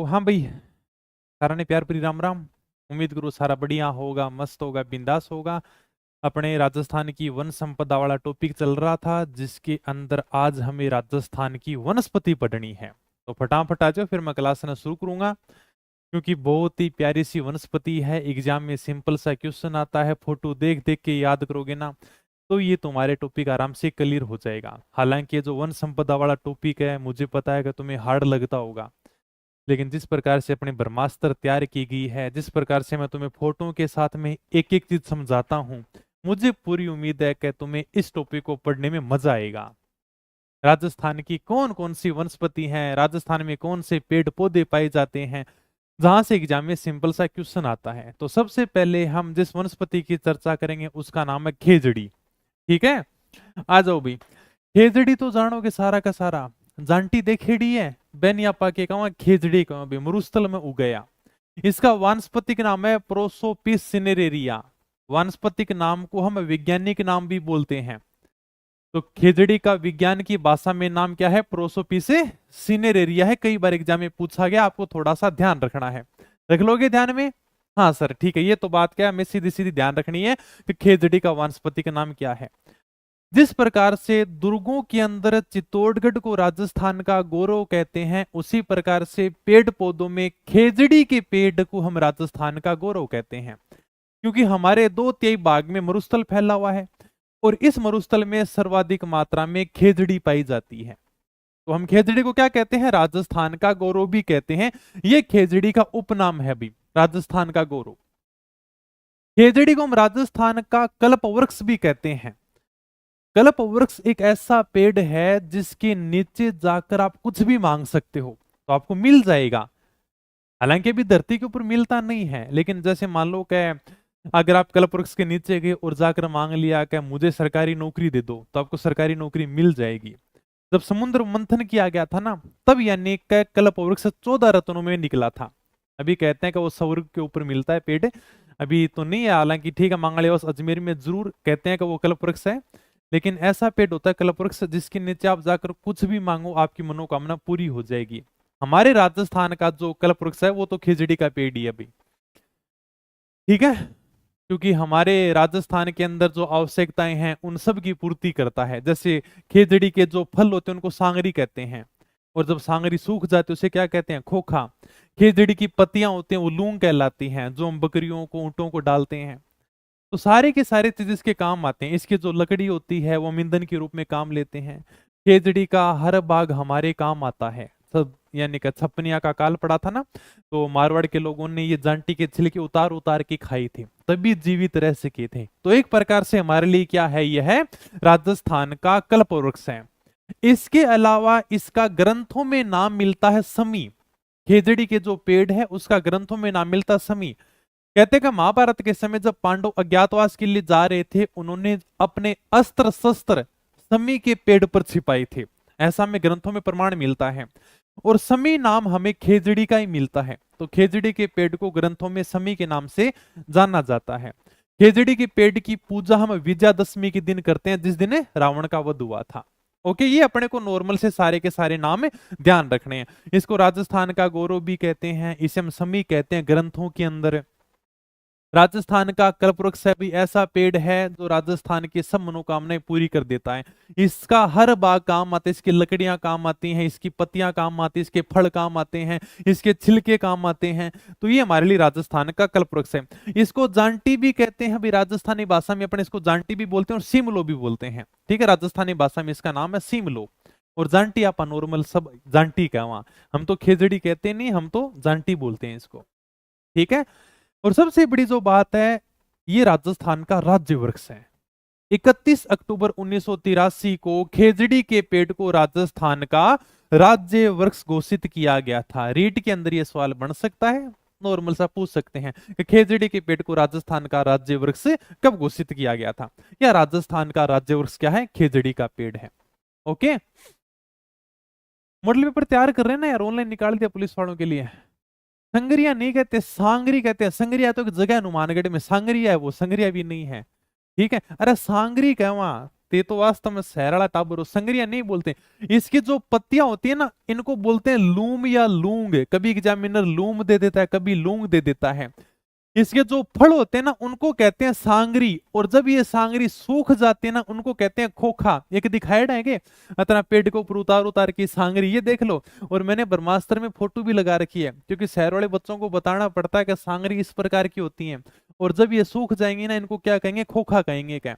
हाँ भाई, सारा ने प्यार भरी राम राम। उम्मीद करो सारा बढ़िया होगा, मस्त होगा, बिंदास होगा। अपने राजस्थान की वन संपदा वाला टॉपिक चल रहा था, जिसके अंदर आज हमें राजस्थान की वनस्पति पढ़नी है। तो फटाफट आ जाओ, फिर मैं क्लास ना शुरू करूंगा। क्योंकि बहुत ही प्यारी सी वनस्पति है। एग्जाम में सिंपल सा क्वेश्चन आता है, फोटो देख देख के याद करोगे ना, तो ये तुम्हारे टॉपिक आराम से क्लियर हो जाएगा। हालांकि ये जो वन संपदा वाला टॉपिक है, मुझे पता है कि तुम्हें हार्ड लगता होगा, लेकिन जिस प्रकार से अपनी ब्रह्मास्त्र तैयार की गई है, जिस प्रकार से मैं तुम्हें फोटो के साथ में एक एक चीज समझाता हूँ, मुझे पूरी उम्मीद है कि तुम्हें इस टॉपिक को पढ़ने में मजा आएगा। राजस्थान की कौन कौन सी वनस्पति हैं, राजस्थान में कौन से पेड़ पौधे पाए जाते हैं, जहां से एग्जाम में सिंपल सा क्वेश्चन आता है। तो सबसे पहले हम जिस वनस्पति की चर्चा करेंगे उसका नाम है खेजड़ी। ठीक है, आ जाओ भाई। खेजड़ी तो जानोगे सारा का सारा, जानटी देखेड़ी है बेनिया पाके कहा खेजड़ी कहा भी मरुस्थल में उगया। इसका वानस्पतिक नाम है प्रोसोपिस सिनेरेरिया। वानस्पतिक नाम को हम वैज्ञानिक नाम भी बोलते हैं। तो खेजड़ी का विज्ञान की भाषा में नाम क्या है? प्रोसोपिस सिनेरेरिया है। कई बार एग्जाम में पूछा गया, आपको थोड़ा सा ध्यान रखना है। रख लोगे ध्यान में? हाँ सर ठीक है, ये तो बात क्या है, हमें सीधी सीधी ध्यान रखनी है कि खेजड़ी का वानस्पतिक नाम क्या है। जिस प्रकार से दुर्गों के अंदर चित्तौड़गढ़ को राजस्थान का गौरव कहते हैं, उसी प्रकार से पेड़ पौधों में खेजड़ी के पेड़ को हम राजस्थान का गौरव कहते हैं। क्योंकि हमारे 2/3 भाग में मरुस्थल फैला हुआ है और इस मरुस्थल में सर्वाधिक मात्रा में खेजड़ी पाई जाती है। तो हम खेजड़ी को क्या कहते हैं? राजस्थान का गौरव भी कहते हैं। यह खेजड़ी का उपनाम है अभी, राजस्थान का गौरव। खेजड़ी को हम राजस्थान का कल्प वृक्ष भी कहते हैं। कल्प वृक्ष एक ऐसा पेड़ है जिसके नीचे जाकर आप कुछ भी मांग सकते हो तो आपको मिल जाएगा। हालांकि अभी धरती के ऊपर मिलता नहीं है, लेकिन जैसे मान लो कि अगर आप कल्प वृक्ष के नीचे गए और जाकर मांग लिया कि मुझे सरकारी नौकरी दे दो, तो आपको सरकारी नौकरी मिल जाएगी। जब समुद्र मंथन किया गया था ना, तब यानी कि कल्प वृक्ष 14 रत्नों में निकला था। अभी कहते हैं कि वो स्वर्ग के ऊपर मिलता है पेड़, अभी तो नहीं है हालांकि, ठीक है, मंगलवास अजमेर में जरूर कहते हैं कि वो कल्प वृक्ष है। लेकिन ऐसा पेड़ होता है कल्प वृक्ष जिसके नीचे आप जाकर कुछ भी मांगो आपकी मनोकामना पूरी हो जाएगी। हमारे राजस्थान का जो कल्प वृक्ष है वो तो खेजड़ी का पेड़ ही है अभी। ठीक है, क्योंकि हमारे राजस्थान के अंदर जो आवश्यकताएं हैं उन सब की पूर्ति करता है। जैसे खेजड़ी के जो फल होते हैं उनको सांगरी कहते हैं, और जब सांगरी सूख जाती है उसे क्या कहते हैं? खोखा। खेजड़ी की पत्तियां होती हैं वो लूंग कहलाती हैं, जो हम बकरियों को ऊंटों को डालते हैं। तो सारे के सारे चीज इसके काम आते हैं। इसकी जो लकड़ी होती है वो ईंधन के रूप में काम लेते हैं। खेजड़ी का हर भाग हमारे काम आता है सब। यानी कि छपनिया का काल पड़ा था ना, तो मारवाड़ के लोगों ने ये जांटी के छिलके उतार उतार के खाई थी, तभी जीवित रह सके थे। तो एक प्रकार से हमारे लिए क्या है? यह है राजस्थान का कल्प वृक्ष है। इसके अलावा इसका ग्रंथों में नाम मिलता है समी। खेजड़ी के जो पेड़ है उसका ग्रंथों में नाम मिलता समी। कहते कि महाभारत के समय जब पांडव अज्ञातवास के लिए जा रहे थे, उन्होंने अपने अस्त्र शस्त्र समी के पेड़ पर छिपाए थे, ऐसा हमें ग्रंथों में प्रमाण मिलता है। और समी नाम हमें खेजड़ी का ही मिलता है, तो खेजड़ी के पेड़ को ग्रंथों में समी के नाम से जाना जाता है। खेजड़ी के पेड़ की पूजा हम विजयादशमी के दिन करते हैं, जिस दिन रावण का वध हुआ था। ओके, ये अपने को नॉर्मल से सारे के सारे नाम ध्यान रखने हैं। इसको राजस्थान का गौरव भी कहते हैं, इसे हम समी कहते हैं ग्रंथों के अंदर। राजस्थान का कल्पवृक्ष भी ऐसा पेड़ है जो राजस्थान की सब मनोकामनाएं पूरी कर देता है। इसका हर भाग काम आता है, इसकी लकड़ियां काम आती हैं, इसकी पत्तियां काम आती हैं, इसके फल काम आते हैं, इसके छिलके काम आते हैं। तो ये हमारे लिए राजस्थान का कल्पवृक्ष है। इसको जांटी भी कहते हैं, अभी राजस्थानी भाषा में अपने इसको जांटी भी बोलते हैं और सिमलो भी बोलते हैं। ठीक है, राजस्थानी भाषा में इसका नाम है सिमलो, और जांटी आप नॉर्मल सब जांटी का, वहां हम तो खेजड़ी कहते नहीं, हम तो जांटी बोलते हैं इसको। ठीक है, और सबसे बड़ी जो बात है, ये राजस्थान का राज्य वृक्ष है। 31 अक्टूबर 1983 को खेजड़ी के पेड़ को राजस्थान का राज्य वृक्ष घोषित किया गया था। रीट के अंदर ये सवाल बन सकता है, नॉर्मल सा पूछ सकते हैं कि खेजड़ी के पेड़ को राजस्थान का राज्य वृक्ष कब घोषित किया गया था। या राजस्थान का राज्य वृक्ष क्या है? खेजड़ी का पेड़ है। ओके, मॉडल पेपर तैयार कर रहे हैं ना यार, ऑनलाइन निकाल दिया पुलिस वालों के लिए। संगरिया नहीं कहते, सांगरी कहते हैं। संगरिया तो एक जगह हनुमानगढ़ में, सांगरिया है वो, संगरिया भी नहीं है। ठीक है, अरे सांगरी क्या वहां, ते तो वास्तव में शहर वाला टाबर हो, संगरिया नहीं बोलते। इसकी जो पत्तियां होती है ना, इनको बोलते हैं लूम या लूंग। कभी एग्जामिनर लूम दे देता है, कभी लूंग दे देता है। इसके जो फल होते हैं ना, उनको कहते हैं सांगरी। और जब ये सांगरी सूख जाती है ना, उनको कहते हैं खोखा। एक दिखाएड़ा है के इतना पेड़ को ऊपर उतार उतार की सांगरी, ये देख लो। और मैंने ब्रह्मास्त्र में फोटो भी लगा रखी है, क्योंकि शहर वाले बच्चों को बताना पड़ता है कि सांगरी इस प्रकार की होती है। और जब ये सूख जाएंगी ना, इनको क्या कहेंगे, खोखा कहेंगे। क्या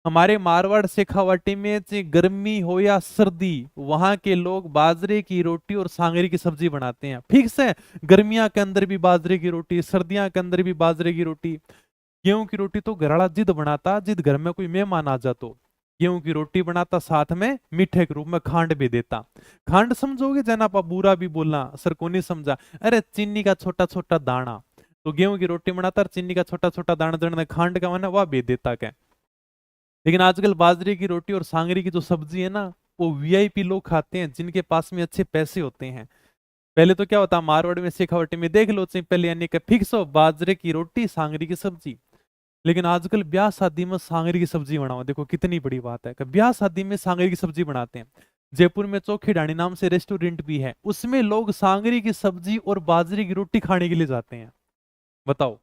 हमारे मारवाड़ शेखावाटी में चाहे गर्मी हो या सर्दी, वहां के लोग बाजरे की रोटी और सांगरी की सब्जी बनाते हैं। फिक्स है, गर्मियां के अंदर भी बाजरे की रोटी, सर्दियां के अंदर भी बाजरे की रोटी। गेहूं की रोटी तो घराड़ा जिद बनाता, जिद घर में कोई मेहमान आ जातो, गेहूं की रोटी बनाता, साथ में मीठे के रूप में खांड भी देता। खांड समझोगे जना, पा बुरा भी बोलना, सर को नहीं समझा, अरे चीनी का छोटा छोटा दाना। तो गेहूं की रोटी बनाता और चीनी का छोटा छोटा दाना जन खांड का माना वह भी देता। क्या लेकिन आजकल बाजरे की रोटी और सांगरी की जो सब्जी है ना, वो वीआईपी लोग खाते हैं, जिनके पास में अच्छे पैसे होते हैं। पहले तो क्या होता, मारवाड़ में शेखावटी में देख लो, पहले यानी कि फिक्स हो बाजरे की रोटी सांगरी की सब्जी। लेकिन आजकल ब्याह शादी में सांगरी की सब्जी बनाओ, देखो कितनी बड़ी बात है कि ब्याह शादी में सांगरी की सब्जी बनाते हैं। जयपुर में चौखी ढाणी नाम से रेस्टोरेंट भी है, उसमें लोग सांगरी की सब्जी और बाजरे की रोटी खाने के लिए जाते हैं। बताओ।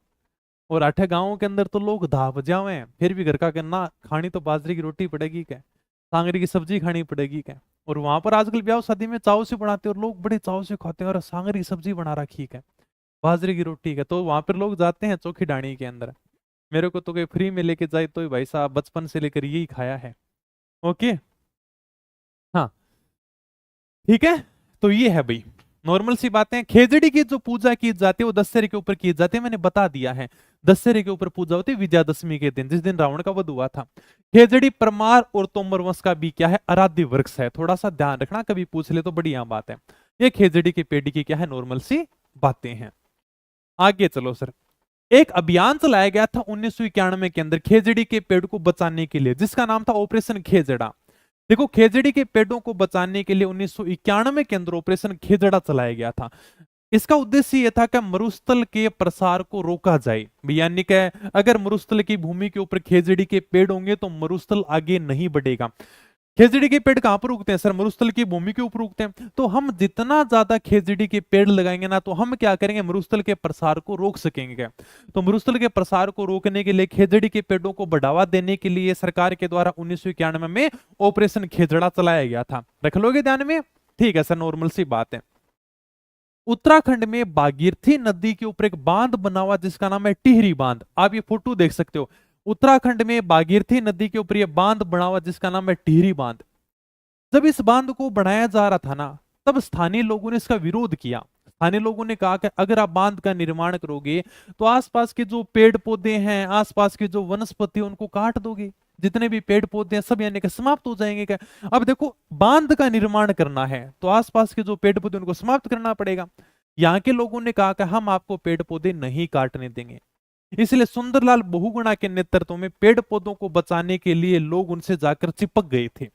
और आठे गांवों के अंदर तो लोग धा बजावे हैं, फिर भी घर का कहना खानी तो बाजरे की रोटी पड़ेगी क्या, सांगरी की सब्जी खानी पड़ेगी क्या। और वहां पर आजकल ब्याह शादी में चाव से बनाते हैं, और लोग बड़े चाव से खाते हैं, और सांगरी की सब्जी बना रखी है, बाजरे की रोटी है। तो वहां पर लोग जाते हैं चौखी डाणी के अंदर। मेरे को तो कोई फ्री में लेके जाए तो भाई साहब बचपन से लेकर यही खाया है। ओके। हाँ ठीक है। तो ये है भाई नॉर्मल सी बातें। खेजड़ी की जो पूजा की जाती है वो दशहरे के ऊपर की जाती है, मैंने बता दिया है। दशहरे के ऊपर पूजा होती है विजयादशमी के दिन, जिस दिन रावण का वध हुआ था। खेजड़ी परमार और तोमर वंश का भी क्या है, आराध्य वृक्ष है। थोड़ा सा ध्यान रखना, कभी पूछ ले तो बड़ी आम बात है। ये खेजड़ी की पेड़ की क्या है, नॉर्मल सी बातें हैं। आगे चलो सर। एक अभियान चलाया गया था 1991 के अंदर खेजड़ी के पेड़ को बचाने के लिए, जिसका नाम था ऑपरेशन खेजड़ा। देखो खेजड़ी के पेड़ों को बचाने के लिए 1991 के अंदर ऑपरेशन खेजड़ा चलाया गया था। इसका उद्देश्य यह था कि मरुस्थल के प्रसार को रोका जाए, यानी कि अगर मरुस्थल की भूमि के ऊपर खेजड़ी के पेड़ होंगे तो मरुस्थल आगे नहीं बढ़ेगा। खेजड़ी के पेड़ कहां पर उगते हैं सर, मरुस्थल की भूमि के ऊपर उगते हैं। तो हम जितना ज्यादा खेजड़ी के पेड़ लगाएंगे ना, तो हम क्या करेंगे, मरुस्थल के प्रसार को रोक सकेंगे। क्या तो मरुस्थल के प्रसार को रोकने के लिए खेजड़ी के पेड़ों को बढ़ावा देने के लिए सरकार के द्वारा 1991 में ऑपरेशन खेजड़ा चलाया गया था। रख लोगे ध्यान में, ठीक है सर, नॉर्मल सी बात है। उत्तराखंड में भागीरथी नदी के ऊपर एक बांध बना हुआ जिसका नाम है टिहरी बांध। आप ये फोटो देख सकते हो, उत्तराखंड में भागीरथी नदी के ऊपर ये बांध बना हुआ जिसका नाम है टिहरी बांध। जब इस बांध को बनाया जा रहा था ना, तब स्थानीय लोगों ने इसका विरोध किया। स्थानीय लोगों ने कहा कि अगर आप बांध का निर्माण करोगे तो आसपास के जो पेड़ पौधे हैं, आसपास के जो वनस्पति हैं, उनको काट दोगे, जितने भी पेड़ पौधे हैं सब यानी कि समाप्त हो जाएंगे। क्या अब देखो, बांध का निर्माण करना है तो आसपास के जो पेड़ पौधे उनको समाप्त करना पड़ेगा। यहाँ के लोगों ने कहा कि हम आपको पेड़ पौधे नहीं काटने देंगे। इसलिए सुंदरलाल बहुगुणा के नेतृत्व में पेड़ पौधों को बचाने के लिए लोग उनसे जाकर चिपक गए थे।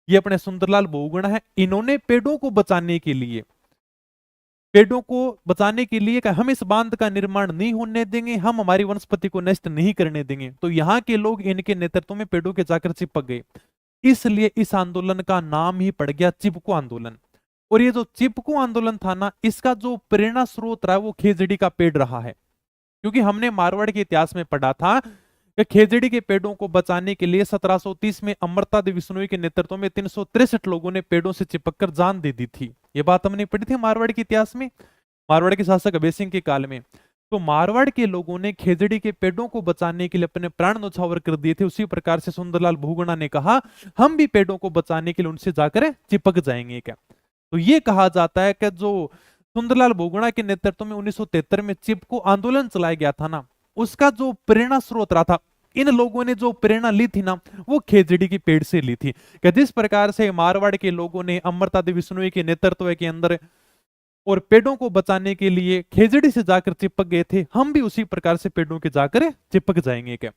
ये अपने सुंदरलाल बहुगुणा है, इन्होंने पेड़ों को बचाने के लिए, कि हम इस बांध का निर्माण नहीं होने देंगे, हम हमारी वनस्पति को नष्ट नहीं करने देंगे। तो यहाँ के लोग इनके नेतृत्व में पेड़ों के जाकर चिपक गए। इसलिए इस आंदोलन का नाम ही पड़ गया चिपको आंदोलन। और ये जो चिपको आंदोलन था ना, इसका जो प्रेरणा स्रोत रहा है वो खेजड़ी का पेड़ रहा है। क्योंकि हमने मारवाड़ के इतिहास में पढ़ा था कि खेजड़ी के पेड़ों को बचाने के लिए 1730 में अमृता देवी बिश्नोई के नेतृत्व में 363 लोगों ने पेड़ों से चिपककर जान दे दी थी। ये बात हमने पढ़ी थी मारवाड़ के इतिहास में, मारवाड़ के शासक अभय सिंह के काल में। तो मारवाड़ के लोगों ने खेजड़ी के पेड़ों को बचाने के लिए अपने प्राण न्यौछावर कर दिए थे। उसी प्रकार से सुंदरलाल बहुगुणा ने कहा हम भी पेड़ों को बचाने के लिए उनसे जाकर चिपक जाएंगे। क्या तो ये कहा जाता है कि जो सुंदरलाल बहुगुणा के नेतृत्व में 1973 में चिपको आंदोलन चलाया गया था ना, उसका जो प्रेरणा स्रोत रहा था, इन लोगों ने जो प्रेरणा ली थी ना, वो खेजड़ी की पेड़ से ली थी। कि जिस प्रकार से मारवाड़ के लोगों ने अमृता देवी बिश्नोई के नेतृत्व के अंदर और पेड़ों को बचाने के लिए खेजड़ी से जाकर चिपक गए थे, हम भी उसी प्रकार से पेड़ों के जाकर चिपक जाएंगे। क्या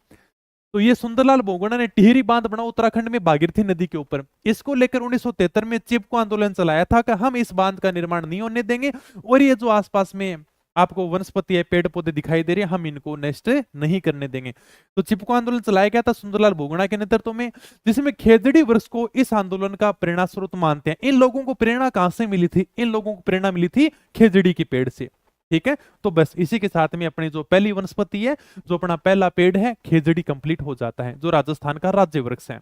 तो ये सुंदरलाल बहुगुणा ने टिहरी बांध बना उत्तराखंड में भागीरथी नदी के ऊपर। इसको लेकर 1973 में चिपको आंदोलन चलाया था कि हम इस बांध का निर्माण नहीं होने देंगे, और ये जो आसपास में आपको वनस्पति है, पेड़ पौधे दिखाई दे रहे हैं, हम इनको नष्ट नहीं करने देंगे। तो चिपको आंदोलन चलाया गया था सुंदरलाल बहुगुणा के नेतृत्व में, जिसमें खेजड़ी वृक्ष को इस आंदोलन का प्रेरणा स्रोत मानते हैं। इन लोगों को प्रेरणा कहां से मिली थी? इन लोगों को प्रेरणा मिली थी खेजड़ी के पेड़ से। ठीक है, तो बस इसी के साथ में अपनी जो पहली वनस्पति है, जो अपना पहला पेड़ है खेजड़ी, कंप्लीट हो जाता है, जो राजस्थान का राज्य वृक्ष है।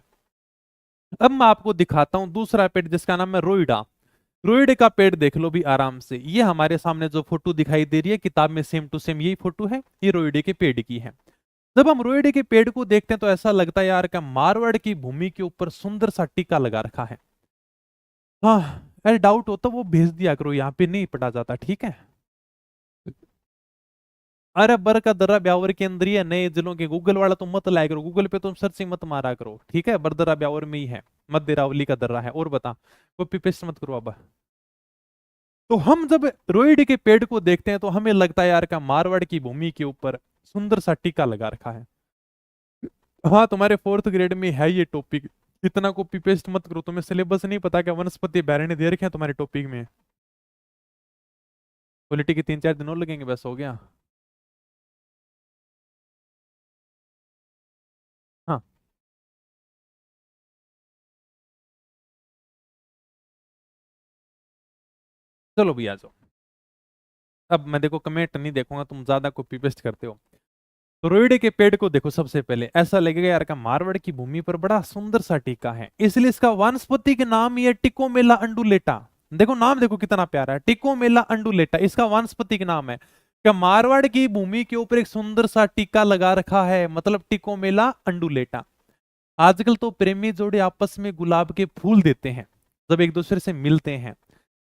अब मैं आपको दिखाता हूं दूसरा पेड़, जिसका नाम है रोइडा। रोइडे का पेड़ देख लो भी आराम से। ये हमारे सामने जो फोटो दिखाई दे रही है किताब में, सेम टू सेम यही फोटो है, ये रोइडे के पेड़ की है। जब हम रोइडे के पेड़ को देखते हैं तो ऐसा लगता है यार, क्या मारवाड़ की भूमि के ऊपर सुंदर सा टीका लगा रखा है। हाँ, अरे डाउट हो तो वो भेज दिया करो, यहाँ पे नहीं पढ़ा जाता, ठीक है। अरे बर का दर्रा ब्यावर के अंदर ही है, नए जिलों के। गूगल वाला तो मत लाया करो, गूगल पे तुम सर्चिंग मत मारा करो, ठीक है। बरदर्रा ब्यावर में ही है, मध्य रावली का दर्रा है। और बता, कॉपी पेस्ट मत करो अब। तो हम जब रोइड के पेड़ को देखते हैं तो हमें लगता है यार, का मारवाड़ की भूमि के ऊपर सुंदर सा टीका लगा रखा है। हाँ, तुम्हारे 4th ग्रेड में है ये टॉपिक। इतना कॉपी पेस्ट मत करो, तुम्हें सिलेबस नहीं पता क्या वनस्पति अभयारण्य दे रखे हैं तुम्हारे टॉपिक में। पॉलिटी के 3-4 दिन और लगेंगे, बस हो गया। हाँ, चलो भी आ जाओ। अब मैं देखो कमेंट नहीं देखूंगा, तुम ज्यादा कॉपी पेस्ट करते हो। तो रोइडे के पेड़ को देखो, सबसे पहले ऐसा लगेगा यार, का मारवाड़ की भूमि पर बड़ा सुंदर सा टीका है, इसलिए इसका वानस्पतिक नाम ये टिकोमेला अंडुलेटा। देखो नाम देखो कितना प्यारा है, टिकोमेला अंडुलेटा इसका वानस्पतिक नाम है। क्या मारवाड़ की भूमि के ऊपर एक सुंदर सा टीका लगा रखा है, मतलब टिकोमेला अंडुलेटा। आजकल तो प्रेमी जोड़े आपस में गुलाब के फूल देते हैं जब एक दूसरे से मिलते हैं।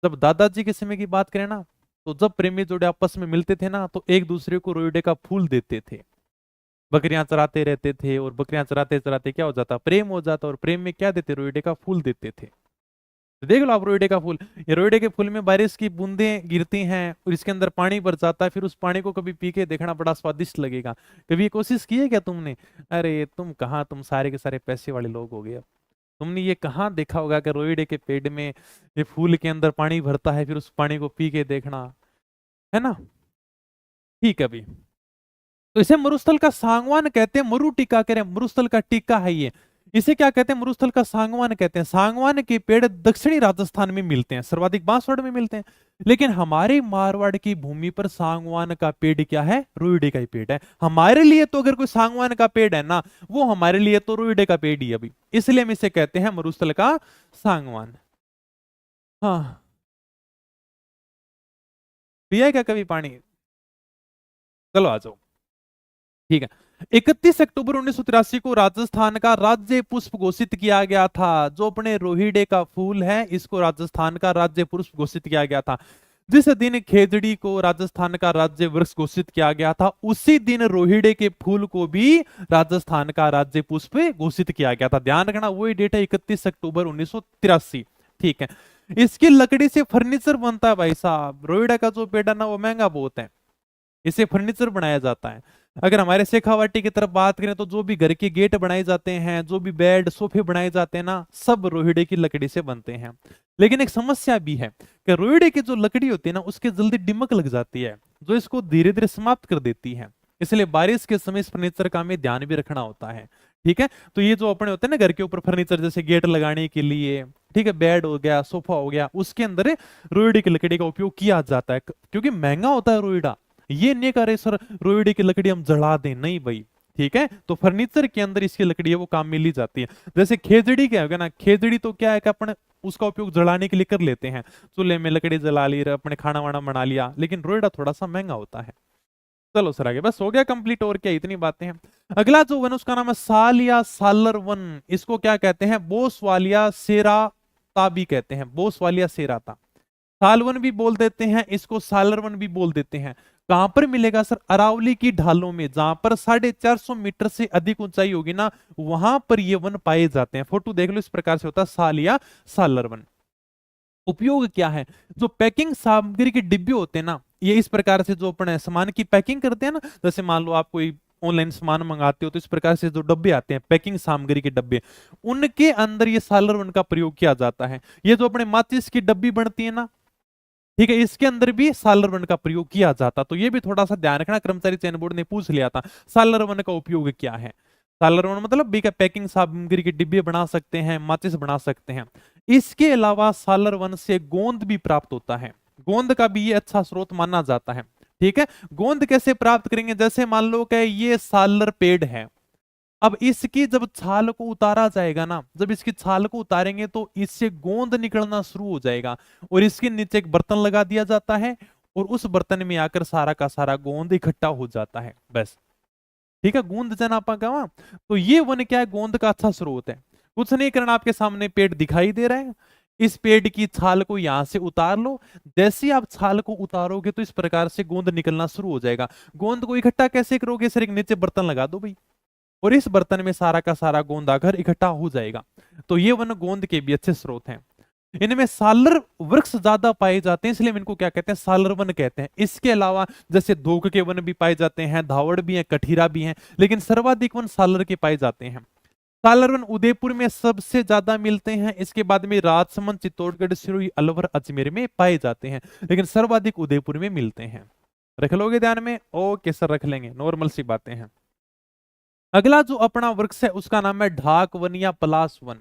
जब दादाजी के समय की बात करें ना, तो जब प्रेमी जोड़े आपस में मिलते थे ना, तो एक दूसरे को रोइडे का फूल देते थे। बकरियां चराते रहते थे, और बकरियां चराते चराते क्या हो जाता, प्रेम हो जाता, और प्रेम में क्या देते, रोइडे का फूल देते थे। तो देख लो आप रोइडे का फूल, ये रोइडे के फूल में बारिश की बूंदें गिरती हैं और इसके अंदर पानी भर जाता है, फिर उस पानी को कभी पी के देखना, बड़ा स्वादिष्ट लगेगा। कभी ये कोशिश की है क्या तुमने? अरे तुम कहाँ, तुम सारे के सारे पैसे वाले लोग हो गए अब। तुमने ये कहाँ देखा होगा कि रोइडे के पेड़ में ये फूल के अंदर पानी भरता है, फिर उस पानी को पी के देखना, है ना। ठीक है भाई, तो इसे मरुस्थल का सांगवान कहते हैं। मरु टीका कह रहे हैं, मरुस्थल का टीका है ये। इसे क्या कहते हैं? मरुस्थल का सांगवान कहते हैं। सांगवान के पेड़ दक्षिणी राजस्थान में मिलते हैं, सर्वाधिक बांसवाड़ा में मिलते हैं। लेकिन हमारे मारवाड़ की भूमि पर सांगवान का पेड़ क्या है? रोइडे का ही पेड़ है। हमारे लिए तो अगर कोई सांगवान का पेड़ है ना, वो हमारे लिए तो रोइडे का पेड़ ही है अभी, इसलिए हम इसे कहते हैं मरुस्थल का सांगवान। हाँ, पिया है क्या कभी पानी? चलो आ जाओ। ठीक है, 31 अक्टूबर 1983 को राजस्थान का राज्य पुष्प घोषित किया गया था। जो अपने रोहिड़े का फूल है, इसको राजस्थान का राज्य पुष्प घोषित किया गया था। जिस दिन खेजड़ी को राजस्थान का राज्य वृक्ष घोषित किया गया था, उसी दिन रोहिड़े के फूल को भी राजस्थान का राज्य पुष्प घोषित किया गया था। ध्यान रखना, वही डेट है 31 अक्टूबर 1983। ठीक है, इसकी लकड़ी से फर्नीचर बनता है भाई साहब। रोहिड़ा का जो पेड़ है ना, वो महंगा बहुत है, इसे फर्नीचर बनाया जाता है। अगर हमारे शेखावाटी की तरफ बात करें तो जो भी घर के गेट बनाए जाते हैं, जो भी बेड सोफे बनाए जाते हैं ना, सब रोहिड़े की लकड़ी से बनते हैं। लेकिन एक समस्या भी है कि रोहिड़े की जो लकड़ी होती है ना, उसके जल्दी डिमक लग जाती है, जो इसको धीरे धीरे समाप्त कर देती है। इसलिए बारिश के समय इस फर्नीचर का हमें ध्यान भी रखना होता है। ठीक है, तो ये जो अपने होते हैं ना घर के ऊपर फर्नीचर, जैसे गेट लगाने के लिए, ठीक है, बेड हो गया, सोफा हो गया, उसके अंदर रोहिड़े की लकड़ी का उपयोग किया जाता है, क्योंकि महंगा होता है रोहिड़ा। ये नहीं करे सर रोइडे की लकड़ी हम जला दें, नहीं भाई। ठीक है, तो फर्नीचर के अंदर इसकी लकड़ी है वो काम में ली जाती है। जैसे खेजड़ी क्या है ना, खेजड़ी तो क्या है कि अपन उसका उपयोग जलाने के लिए कर लेते हैं, चूल्हे में लकड़ी जला ली, अपने खाना वाना बना लिया। लेकिन रोइडा थोड़ा सा महंगा होता है। चलो सर आगे, बस हो गया कंप्लीट, और क्या इतनी बातें हैं। अगला जो वन उसका नाम है सालिया सालर वन। इसको क्या कहते हैं? बोसवालिया सेरा ताबी कहते हैं, बोसवालिया सेराता। सालवन भी बोल देते हैं इसको, सालरवन भी बोल देते हैं। कहां पर मिलेगा सर? अरावली की ढालों में, जहां पर 450 मीटर से अधिक ऊंचाई होगी ना, वहां पर ये वन पाए जाते हैं। फोटो देख लो, इस प्रकार से होता है साल या सालर वन। उपयोग क्या है? जो पैकिंग सामग्री के डिब्बे होते हैं ना, ये इस प्रकार से जो अपने सामान की पैकिंग करते हैं ना, जैसे मान लो आप कोई ऑनलाइन सामान मंगाते हो, तो इस प्रकार से जो डब्बे आते हैं, पैकिंग सामग्री के डब्बे, उनके अंदर ये सालर वन का प्रयोग किया जाता है। ये जो अपने माचिस की डब्बी बनती है ना, ठीक है, इसके अंदर भी सालर वन का प्रयोग किया जाता। तो ये भी थोड़ा सा ध्यान रखना, कर्मचारी चयन बोर्ड ने पूछ लिया था सालर वन का उपयोग क्या है। सालर वन मतलब भी पैकिंग सामग्री के डिब्बे बना सकते हैं, माचिस बना सकते हैं। इसके अलावा सालर वन से गोंद भी प्राप्त होता है, गोंद का भी ये अच्छा स्रोत माना जाता है। ठीक है, गोंद कैसे प्राप्त करेंगे, जैसे मान लो कि ये सालर पेड़ है, अब इसकी जब छाल को उतारा जाएगा ना, जब इसकी छाल को उतारेंगे तो इससे गोंद निकलना शुरू हो जाएगा, और इसके नीचे एक बर्तन लगा दिया जाता है, और उस बर्तन में आकर सारा का सारा गोंद इकट्ठा हो जाता है, बस। ठीक है, गोंद जन आपा कहा, तो ये वन क्या है, गोंद का अच्छा स्रोत है। कुछ नहीं करना, आपके सामने पेड़ दिखाई दे रहा है, इस पेड़ की छाल को यहां से उतार लो। जैसे ही आप छाल को उतारोगे तो इस प्रकार से गोंद निकलना शुरू हो जाएगा। गोंद को इकट्ठा कैसे करोगे, सर एक नीचे बर्तन लगा दो भाई, और इस बर्तन में सारा का सारा गोंद आकर इकट्ठा हो जाएगा। तो ये वन गोंद के भी अच्छे स्रोत हैं। इनमें सालर वृक्ष ज्यादा पाए जाते हैं, इसलिए हम इनको क्या कहते हैं, सालर वन कहते हैं। इसके अलावा जैसे धोक के वन भी पाए जाते हैं, धावड़ भी है, कठीरा भी है, लेकिन सर्वाधिक वन सालर के पाए जाते हैं। सालर वन उदयपुर में सबसे ज्यादा मिलते हैं, इसके बाद में राजसमंद, चित्तौड़गढ़, सिरोही, अलवर, अजमेर में पाए जाते हैं, लेकिन सर्वाधिक उदयपुर में मिलते हैं। रख लोगे ध्यान में, ओके सर रख लेंगे, नॉर्मल सी बातें हैं। अगला जो अपना वृक्ष है उसका नाम है ढाक वन या पलाश वन।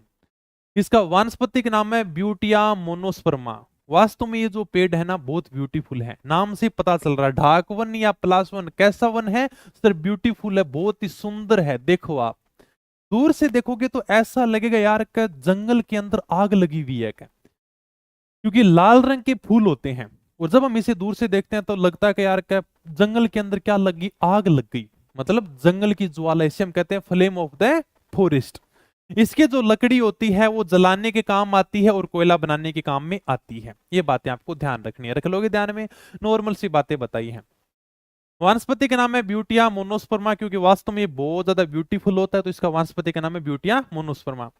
इसका वानस्पतिक नाम है ब्यूटिया मोनोस्पर्मा। वास्तव में ये जो पेड़ है ना बहुत ब्यूटीफुल है, नाम से पता चल रहा है। ढाक वन या पलाश वन कैसा वन है सर, ब्यूटीफुल है, बहुत ही सुंदर है। देखो आप दूर से देखोगे तो ऐसा लगेगा यार का जंगल के अंदर आग लगी हुई है क्या, क्योंकि लाल रंग के फूल होते हैं, और जब हम इसे दूर से देखते हैं तो लगता है कि यार क्या जंगल के अंदर क्या लगी, आग लग गई, मतलब जंगल की ज्वाला, इसे हम कहते हैं फ्लेम ऑफ द फॉरेस्ट। इसके जो लकड़ी होती है वो जलाने के काम आती है और कोयला बनाने के काम में आती है। ये बातें आपको ध्यान रखनी है, रख लोगे ध्यान में, नॉर्मल सी बातें बताई हैं। वनस्पति का नाम है ब्यूटिया मोनोस्पर्मा, क्योंकि वास्तव में ये बहुत ज्यादा ब्यूटीफुल होता है, तो इसका वनस्पति का नाम है ब्यूटिया मोनोस्पर्मा।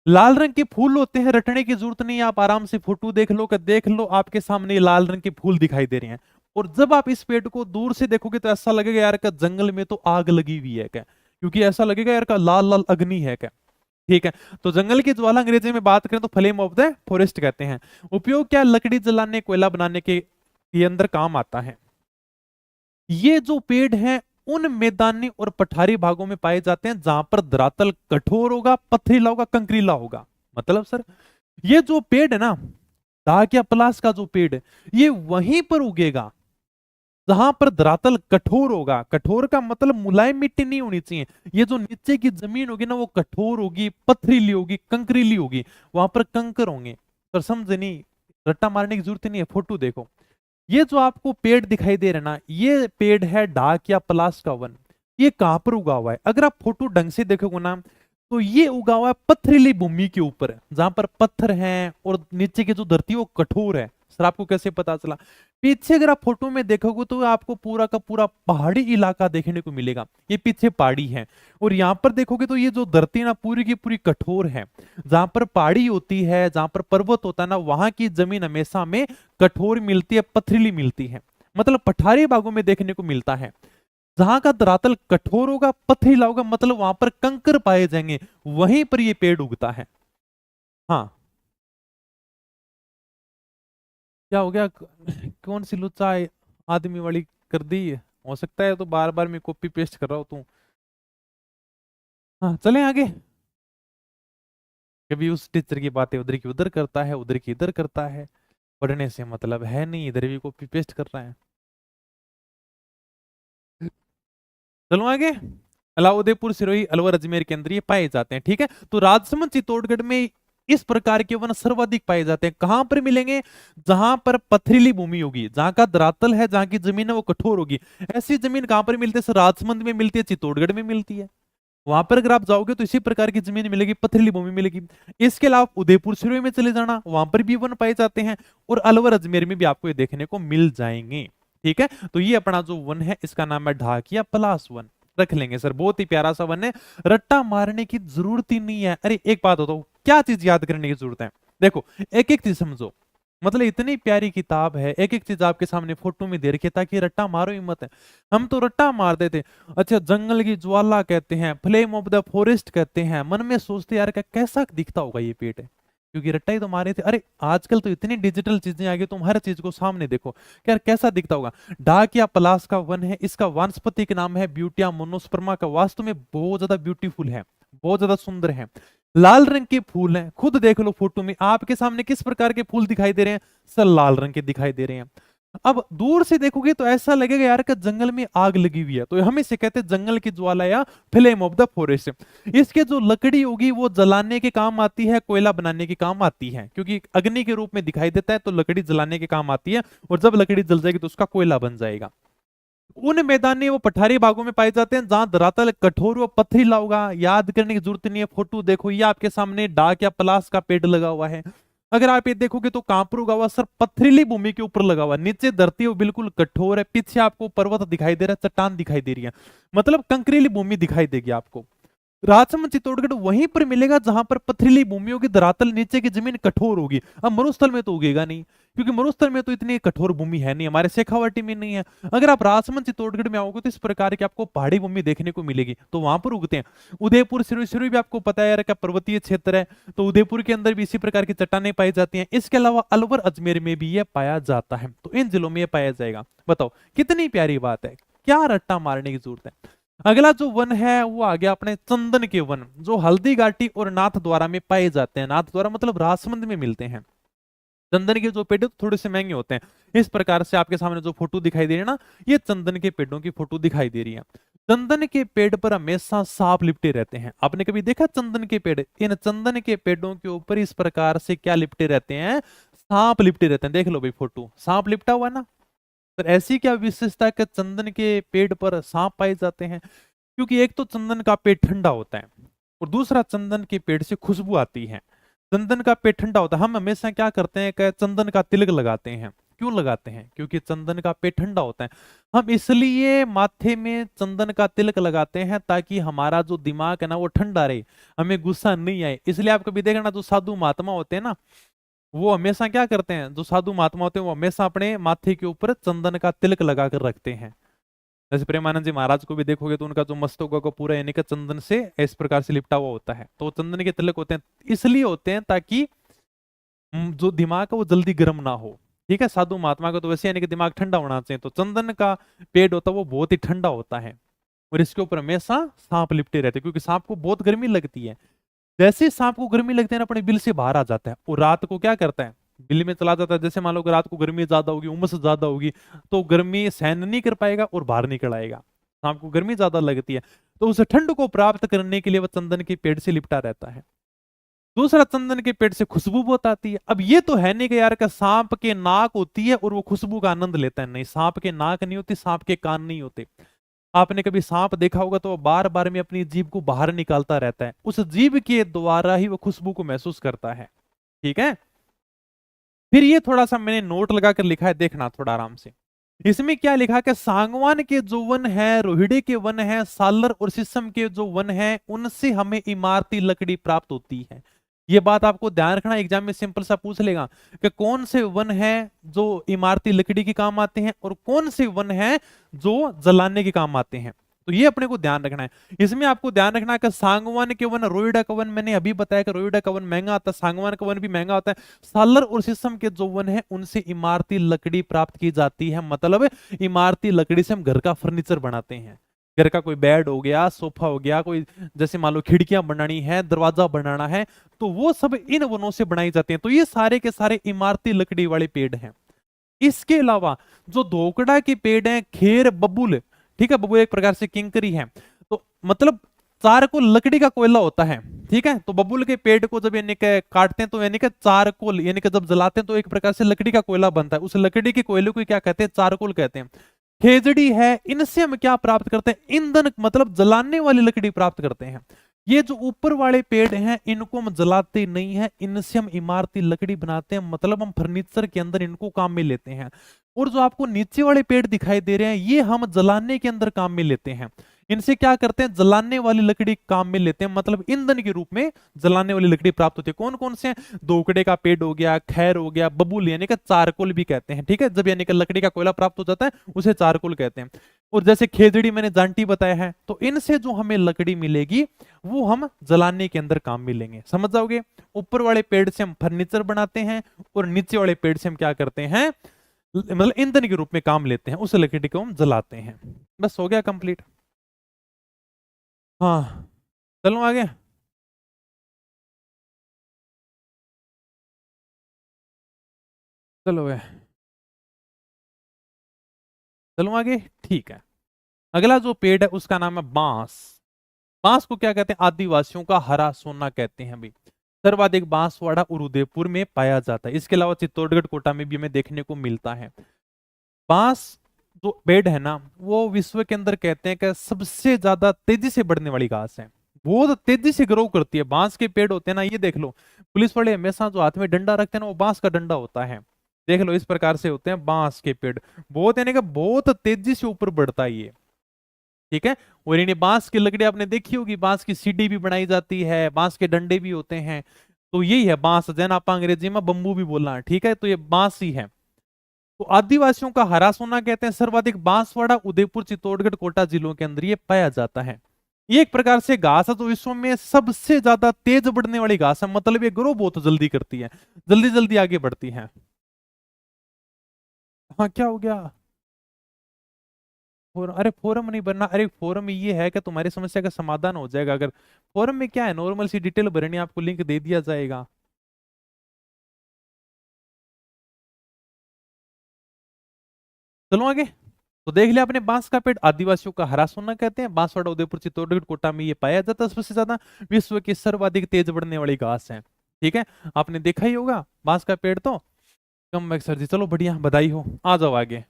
लाल रंग के फूल होते हैं, रटने की जरूरत नहीं है, आप आराम से फोटो देख लो, देख लो आपके सामने लाल रंग के फूल दिखाई दे रहे हैं। और जब आप इस पेड़ को दूर से देखोगे तो ऐसा लगेगा यार का जंगल में तो आग लगी हुई है क्या, क्योंकि ऐसा लगेगा यार का लाल लाल अग्नि है क्या। ठीक है, तो जंगल की ज्वाला अंग्रेजी में बात करें तो फ्लेम ऑफ द फॉरेस्ट कहते हैं। उपयोग क्या, लकड़ी जलाने, कोयला बनाने के अंदर काम आता है। ये जो पेड़ है उन मैदानी और पठारी भागों में पाए जाते हैं जहां पर धरातल कठोर होगा, पथरीला होगा, कंकरीला होगा। मतलब सर ये जो पेड़ है ना, दाग या पलाश का जो पेड़ है, ये वहीं पर उगेगा जहां पर धरातल कठोर होगा। कठोर का मतलब मुलायम मिट्टी नहीं होनी चाहिए, ये जो नीचे की जमीन होगी ना वो कठोर होगी, पथरीली होगी, कंकरीली होगी, वहां पर कंकर होंगे। पर समझे नहीं, रट्टा मारने की जरूरत नहीं है, फोटो देखो। ये जो आपको पेड़ दिखाई दे रहा है ना, ये पेड़ है ढाक या पलाश का वन। ये कहां पर उगा हुआ है, अगर आप फोटो ढंग से देखोगे ना तो ये उगा हुआ है पथरीली भूमि के ऊपर, जहां पर पत्थर हैं और नीचे की जो धरती वो कठोर है। सर आपको कैसे पता चला, पीछे अगर आप फोटो में देखोगे तो आपको पूरा का पूरा पहाड़ी इलाका देखने को मिलेगा, ये पीछे पहाड़ी है। और यहाँ पर देखोगे तो ये जो धरती ना पूरी की पूरी कठोर है। जहां पर पहाड़ी होती है, जहां पर पर्वत होता है ना, वहां की जमीन हमेशा में कठोर मिलती है, पथरीली मिलती है, मतलब पठारी भागों में देखने को मिलता है। जहां का धरातल कठोर होगा, पथरीला होगा, मतलब वहां पर कंकर पाए जाएंगे, वहीं पर ये पेड़ उगता है। हाँ क्या हो गया, कौन सी लुच्चा आदमी वाली कर दी है? हो सकता है तो बार बार मैं कॉपी पेस्ट कर रहा हूं तू। हाँ चलें आगे। कभी उस टीचर की बातें उधर की उधर करता है, उधर की इधर करता है, पढ़ने से मतलब है नहीं, इधर भी कॉपी पेस्ट कर रहा है। चलो आगे। अलाउद्दीनपुर, सिरोही, अलवर, अजमेर के अंदर ये पाए जाते हैं। ठीक है, तो राजसमंद, चित्तौड़गढ़ में इस प्रकार के वन सर्वाधिक पाए जाते हैं। कहां पर मिलेंगे, जहां पर पथरीली भूमि होगी, जहां का धरातल है, जहां की जमीन है वो कठोर होगी। ऐसी जमीन कहां पर मिलती है सर, राजसमंद में मिलती है, चित्तौड़गढ़ में मिलती है। वहां पर अगर आप जाओगे तो इसी प्रकार की जमीन मिलेगी, पथरीली भूमि मिलेगी। इसके अलावा उदयपुर, सिरोही में चले जाना, वहां पर भी वन पाए जाते हैं, और अलवर, अजमेर में भी आपको ये देखने को मिल जाएंगे। ठीक है, तो ये अपना जो वन है इसका नाम है ढाक या पलाश वन। रख लेंगे सर, बहुत ही प्यारा सा वन है, रट्टा मारने की जरूरत ही नहीं है। अरे एक बात बताओ, क्या चीज याद करने की जरूरत है, देखो एक एक चीज समझो। मतलब इतनी प्यारी किताब है, एक एक चीज आपके सामने फोटो में दे रखी है, ताकि रट्टा मारो ही मत है। हम तो रट्टा मार देते, अच्छा जंगल की ज्वाला कहते हैं, फ्लेम ऑफ द फॉरेस्ट कहते हैं, मन में सोचते यार क्या कैसा दिखता होगा ये पेड़ है। क्योंकि रट्टा ही तो मारे थे। अरे आजकल तो इतनी डिजिटल चीजें आ गई, तुम हर चीज को सामने देखो, यार कैसा दिखता होगा। डाक या पलास का वन है, इसका वानस्पतिक नाम है ब्यूटिया मोनोस्पर्मा का, वास्तव में बहुत ज्यादा ब्यूटीफुल है, बहुत ज्यादा सुंदर है। लाल रंग के फूल हैं, खुद देख लो फोटो में आपके सामने किस प्रकार के फूल दिखाई दे रहे हैं, सर लाल रंग के दिखाई दे रहे हैं। अब दूर से देखोगे तो ऐसा लगेगा यार कि जंगल में आग लगी हुई है, तो हम इसे कहते हैं जंगल की ज्वाला या फ्लेम ऑफ द फॉरेस्ट। इसके जो लकड़ी होगी वो जलाने के काम आती है, कोयला बनाने के काम आती है, क्योंकि अग्नि के रूप में दिखाई देता है तो लकड़ी जलाने के काम आती है, और जब लकड़ी जल जाएगी तो उसका कोयला बन जाएगा। उन मैदानी वो पठारी भागों में पाए जाते हैं जहां धरातल कठोर व पथरीला होगा। याद करने की जरूरत नहीं है, फोटो देखो, ये आपके सामने डाक या पलास का पेड़ लगा हुआ है। अगर आप ये देखोगे तो कहां पर उगा हुआ, सर पथरीली भूमि के ऊपर लगा हुआ, नीचे धरती वो बिल्कुल कठोर है, पीछे आपको पर्वत दिखाई दे रहा है, चट्टान दिखाई दे रही है, मतलब कंकरीली भूमि दिखाई देगी आपको। राजसमंद चित्तौड़गढ़ वहीं पर मिलेगा जहां पर पथरीली भूमियों की धरातल नीचे की जमीन कठोर होगी। अब मरुस्थल में तो उगेगा नहीं, क्योंकि मरुस्थल में तो इतनी कठोर भूमि है नहीं, हमारे शेखावाटी में नहीं है। अगर आप राजसमंद चित्तौड़गढ़ में आओगे तो इस प्रकार की आपको पहाड़ी भूमि देखने को मिलेगी, तो वहां पर उगते हैं। उदयपुर सिरोही भी आपको पता है यार का पर्वतीय क्षेत्र है, तो उदयपुर के अंदर भी इसी प्रकार की चट्टानें पाई जाती हैं। इसके अलावा अलवर अजमेर में भी यह पाया जाता है, तो इन जिलों में यह पाया जाएगा। बताओ कितनी प्यारी बात है, क्या रट्टा मारने की जरूरत है। अगला जो वन है वो आ गया अपने चंदन के वन, जो हल्दी घाटी और नाथद्वारा में पाए जाते हैं। नाथद्वारा मतलब राजसमंद में मिलते हैं। चंदन के जो पेड़ तो थोड़े से महंगे होते हैं। इस प्रकार से आपके सामने जो फोटो दिखाई दे रही है ना, ये चंदन के पेड़ों की फोटो दिखाई दे रही है। चंदन के पेड़ पर हमेशा सांप लिपटे रहते हैं। आपने कभी देखा चंदन के पेड़, इन चंदन के पेड़ों के ऊपर इस प्रकार से क्या लिपटे रहते हैं, सांप लिपटे रहते हैं। देख लो भाई फोटो, सांप लिपटा हुआ ना। तो ऐसी क्या विशेषता है कि चंदन के पेड़ पर सांप पाए जाते हैं, क्योंकि एक तो चंदन का पेड़ ठंडा होता है, और दूसरा चंदन के पेड़ से खुशबू आती है। चंदन का पेड़ ठंडा होता है, हम हमेशा क्या करते हैं कि चंदन का तिलक लगाते हैं। क्यों लगाते हैं, क्योंकि चंदन का पेड़ ठंडा होता है। हम इसलिए माथे में चंदन का तिलक लगाते हैं ताकि हमारा जो दिमाग है ना वो ठंडा रहे, हमें गुस्सा नहीं आए। इसलिए आप कभी देखना जो साधु महात्मा होते हैं ना, वो हमेशा क्या करते हैं, जो साधु महात्मा होते हैं वो हमेशा अपने माथे के ऊपर चंदन का तिलक लगा कर रखते हैं। जैसे प्रेमानंद जी महाराज को भी देखोगे तो उनका जो मस्तक होगा पूरा यानी कि चंदन से इस प्रकार से लिपटा हुआ होता है। तो चंदन के तिलक होते हैं इसलिए होते हैं ताकि जो दिमाग है वो जल्दी गर्म ना हो। ठीक है, साधु महात्मा का तो वैसे यानी कि दिमाग ठंडा होना चाहिए, तो चंदन का पेड़ होता है वो बहुत ही ठंडा होता है, और इसके ऊपर हमेशा सांप लिपटे रहते हैं, क्योंकि सांप को बहुत गर्मी लगती है। जैसे सांप को गर्मी लगती है ना, अपने बिल से बाहर आ जाता है, और रात को क्या करता है, बिल में चला जाता है। जैसे मान लो कि रात को गर्मी ज्यादा होगी, उमस ज्यादा होगी, तो गर्मी सहन नहीं कर पाएगा और बाहर निकल आएगा। सांप को गर्मी ज्यादा लगती है, तो उस ठंड को प्राप्त करने के लिए वह चंदन के पेड़ से लिपटा रहता है। दूसरा, चंदन के पेड़ से खुशबू बहुत आती है। अब ये तो है नहीं कि यार का सांप के नाक होती है और वो खुशबू का आनंद लेता है, नहीं, सांप के नाक नहीं होती, सांप के कान नहीं होते। आपने कभी सांप देखा होगा तो वो बार बार में अपनी जीभ को बाहर निकालता रहता है, उस जीभ के द्वारा ही वो खुशबू को महसूस करता है। ठीक है, फिर ये थोड़ा सा मैंने नोट लगा कर लिखा है, देखना थोड़ा आराम से। इसमें क्या लिखा कि सांगवान के जो वन है, रोहिड़े के वन है, सालर और शीशम के जो वन है, उनसे हमें इमारती लकड़ी प्राप्त होती है। ये बात आपको ध्यान रखना, एग्जाम में सिंपल सा पूछ लेगा कि कौन से वन है जो इमारती लकड़ी के काम आते हैं और कौन से वन है जो जलाने के काम आते हैं। तो ये अपने को ध्यान रखना है। इसमें आपको ध्यान रखना है कि सांगवान के वन, रोईडा का वन, मैंने अभी बताया कि रोईडा का वन महंगा आता है, सांगवान का वन भी महंगा होता है। सालर और शीशम के जो वन है उनसे इमारती लकड़ी प्राप्त की जाती है, मतलब इमारती लकड़ी से हम घर का फर्नीचर बनाते हैं। घर का कोई बेड हो गया, सोफा हो गया, कोई जैसे मान लो खिड़कियां बनानी है, दरवाजा बनाना है, तो वो सब इन वनों से बनाई जाती हैं। तो ये सारे के सारे इमारती लकड़ी वाले पेड़ हैं। इसके अलावा जो धोकड़ा के पेड़ हैं, खेर, बबूल, ठीक है, बबूल एक प्रकार से किंकरी है, तो मतलब चारकोल लकड़ी का कोयला होता है। ठीक है, तो बबूल के पेड़ को जब यानी कि काटते हैं तो यानी कि चारकोल, यानी कि जब जलाते हैं तो एक प्रकार से लकड़ी का कोयला बनता है। उस लकड़ी के कोयले को क्या कहते हैं, चारकोल कहते हैं। खेजड़ी है, इनसे हम क्या प्राप्त करते हैं, ईंधन, मतलब जलाने वाली लकड़ी प्राप्त करते हैं। ये जो ऊपर वाले पेड़ हैं इनको हम जलाते नहीं है, इनसे हम इमारती लकड़ी बनाते हैं, मतलब हम फर्नीचर के अंदर इनको काम में लेते हैं। और जो आपको नीचे वाले पेड़ दिखाई दे रहे हैं ये हम जलाने के अंदर काम में लेते हैं। इनसे क्या करते हैं, जलाने वाली लकड़ी काम में लेते हैं, मतलब ईंधन के रूप में जलाने वाली लकड़ी प्राप्त होती है। कौन कौन से हैं, दोकड़े का पेड़ हो गया, खैर हो गया, बबूल यानी कि चारकोल भी कहते हैं। ठीक है, जब यानी कि लकड़ी का कोयला प्राप्त हो जाता है उसे चारकोल कहते हैं। और जैसे खेजड़ी मैंने जांटी बताया है, तो इनसे जो हमें लकड़ी मिलेगी वो हम जलाने के अंदर काम मिलेंगे, समझ जाओगे। ऊपर वाले पेड़ से हम फर्नीचर बनाते हैं और नीचे वाले पेड़ से हम क्या करते हैं, मतलब ईंधन के रूप में काम लेते हैं, उस लकड़ी को हम जलाते हैं। बस हो गया कंप्लीट। हाँ, चलो आगे। चलो वे, चलो आगे, ठीक है। अगला जो पेड़ है उसका नाम है बांस। बांस को क्या कहते हैं, आदिवासियों का हरा सोना कहते हैं भाई। सर्वाधिक बांसवाड़ा और उदयपुर में पाया जाता है, इसके अलावा चित्तौड़गढ़ कोटा में भी हमें देखने को मिलता है। बांस जो पेड़ है ना, वो विश्व के अंदर कहते हैं कि सबसे ज्यादा तेजी से बढ़ने वाली घास है, बहुत तेजी से ग्रो करती है। बांस के पेड़ होते हैं ना, ये देख लो, पुलिस वाले हमेशा जो हाथ में डंडा रखते हैं ना, वो बांस का डंडा होता है। देख लो, इस प्रकार से होते हैं बांस के पेड़, बहुत यानी कि बहुत तेजी से ऊपर बढ़ता है ये, ठीक है। और इन्हें बांस की लकड़ी आपने देखी होगी, बांस की सीढ़ी भी बनाई जाती है, बांस के डंडे भी होते हैं। तो यही है बांस, जैन आप अंग्रेजी में बम्बू भी बोलना है, ठीक है, तो ये बांस ही है। तो आदिवासियों का हरा सोना कहते हैं, सर्वाधिक बांसवाड़ा, उदयपुर, चित्तौड़गढ़, कोटा जिलों के अंदर ये पाया जाता है। ये एक प्रकार से घास है जो विश्व में सबसे ज्यादा तेज बढ़ने वाली घास है, मतलब ये ग्रो बहुत जल्दी करती है, जल्दी जल्दी आगे बढ़ती है। हाँ, क्या हो गया? अरे फोरम नहीं बनना, अरे फोरम में ये है कि तुम्हारी समस्या का समाधान हो जाएगा। अगर फोरम में क्या है, नॉर्मल सी डिटेल भरनी, आपको लिंक दे दिया जाएगा। चलो आगे। तो देख लिया आपने, बांस का पेड़ आदिवासियों का हरा सोना कहते हैं, बांसवाड़ा, उदयपुर, चित्तौड़गढ़, कोटा में ये पाया जाता है सबसे ज्यादा, विश्व की सर्वाधिक तेज बढ़ने वाली घास है, ठीक है। आपने देखा ही होगा बांस का पेड़ तो। कम सर जी, चलो बढ़िया, बधाई हो, आ जाओ आगे।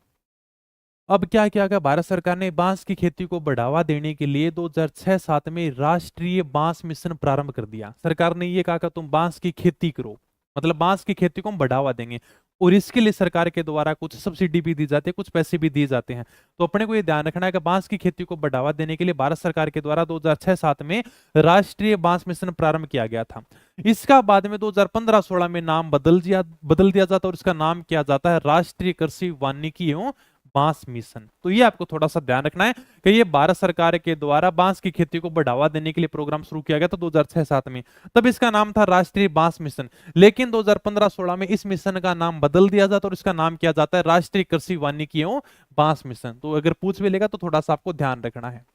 अब क्या किया गया, भारत सरकार ने बांस की खेती को बढ़ावा देने के लिए 2006-07 में राष्ट्रीय बांस मिशन प्रारंभ कर दिया। सरकार ने ये कहा कि तुम बांस की खेती करो, मतलब बांस की खेती को हम बढ़ावा देंगे, और इसके लिए सरकार के द्वारा कुछ सब्सिडी भी दी जाती है, कुछ पैसे भी दिए जाते हैं। तो अपने को ये ध्यान रखना है कि बांस की खेती को बढ़ावा देने के लिए भारत सरकार के द्वारा 2006-07 में राष्ट्रीय बांस मिशन प्रारंभ किया गया था। इसका बाद में 2015-16 में नाम बदल दिया जाता है, और इसका नाम किया जाता है राष्ट्रीय कृषि वानिकी एवं बांस मिशन। तो ये आपको थोड़ा सा ध्यान रखना है कि ये भारत सरकार के द्वारा बांस की खेती को बढ़ावा देने के लिए प्रोग्राम शुरू किया गया था 2006-07 में, तब इसका नाम था राष्ट्रीय बांस मिशन। लेकिन 2015-16 में इस मिशन का नाम बदल दिया जाता है और इसका नाम किया जाता है राष्ट्रीय कृषि वानिकी एवं बांस मिशन। तो अगर पूछ भी लेगा तो थोड़ा सा आपको ध्यान रखना है।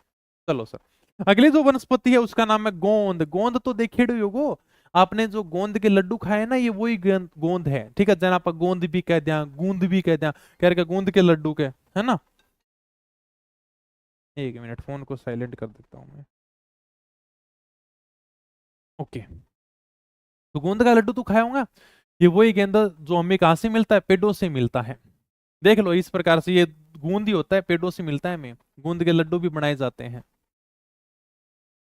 चलो सर, अगली जो वनस्पति है उसका नाम है गोंद। गोंद तो देखे होगो आपने, जो गोंद के लड्डू खाए ना, ये वही गोंद है, ठीक है। जन आप गोंद भी कह दिया, गूंद भी कह दिया, कह रहे गोंद के लड्डू के, है ना। एक मिनट, फोन को साइलेंट कर देता हूं मैं। ओके, तो गोंद का लड्डू तो खाया होगा। ये वही गेंदा जो हमें कहां से मिलता है, पेड़ों से मिलता है। देख लो, इस प्रकार से ये गूंद ही होता है, पेड़ों से मिलता है हमें। गूंद के लड्डू भी बनाए जाते हैं।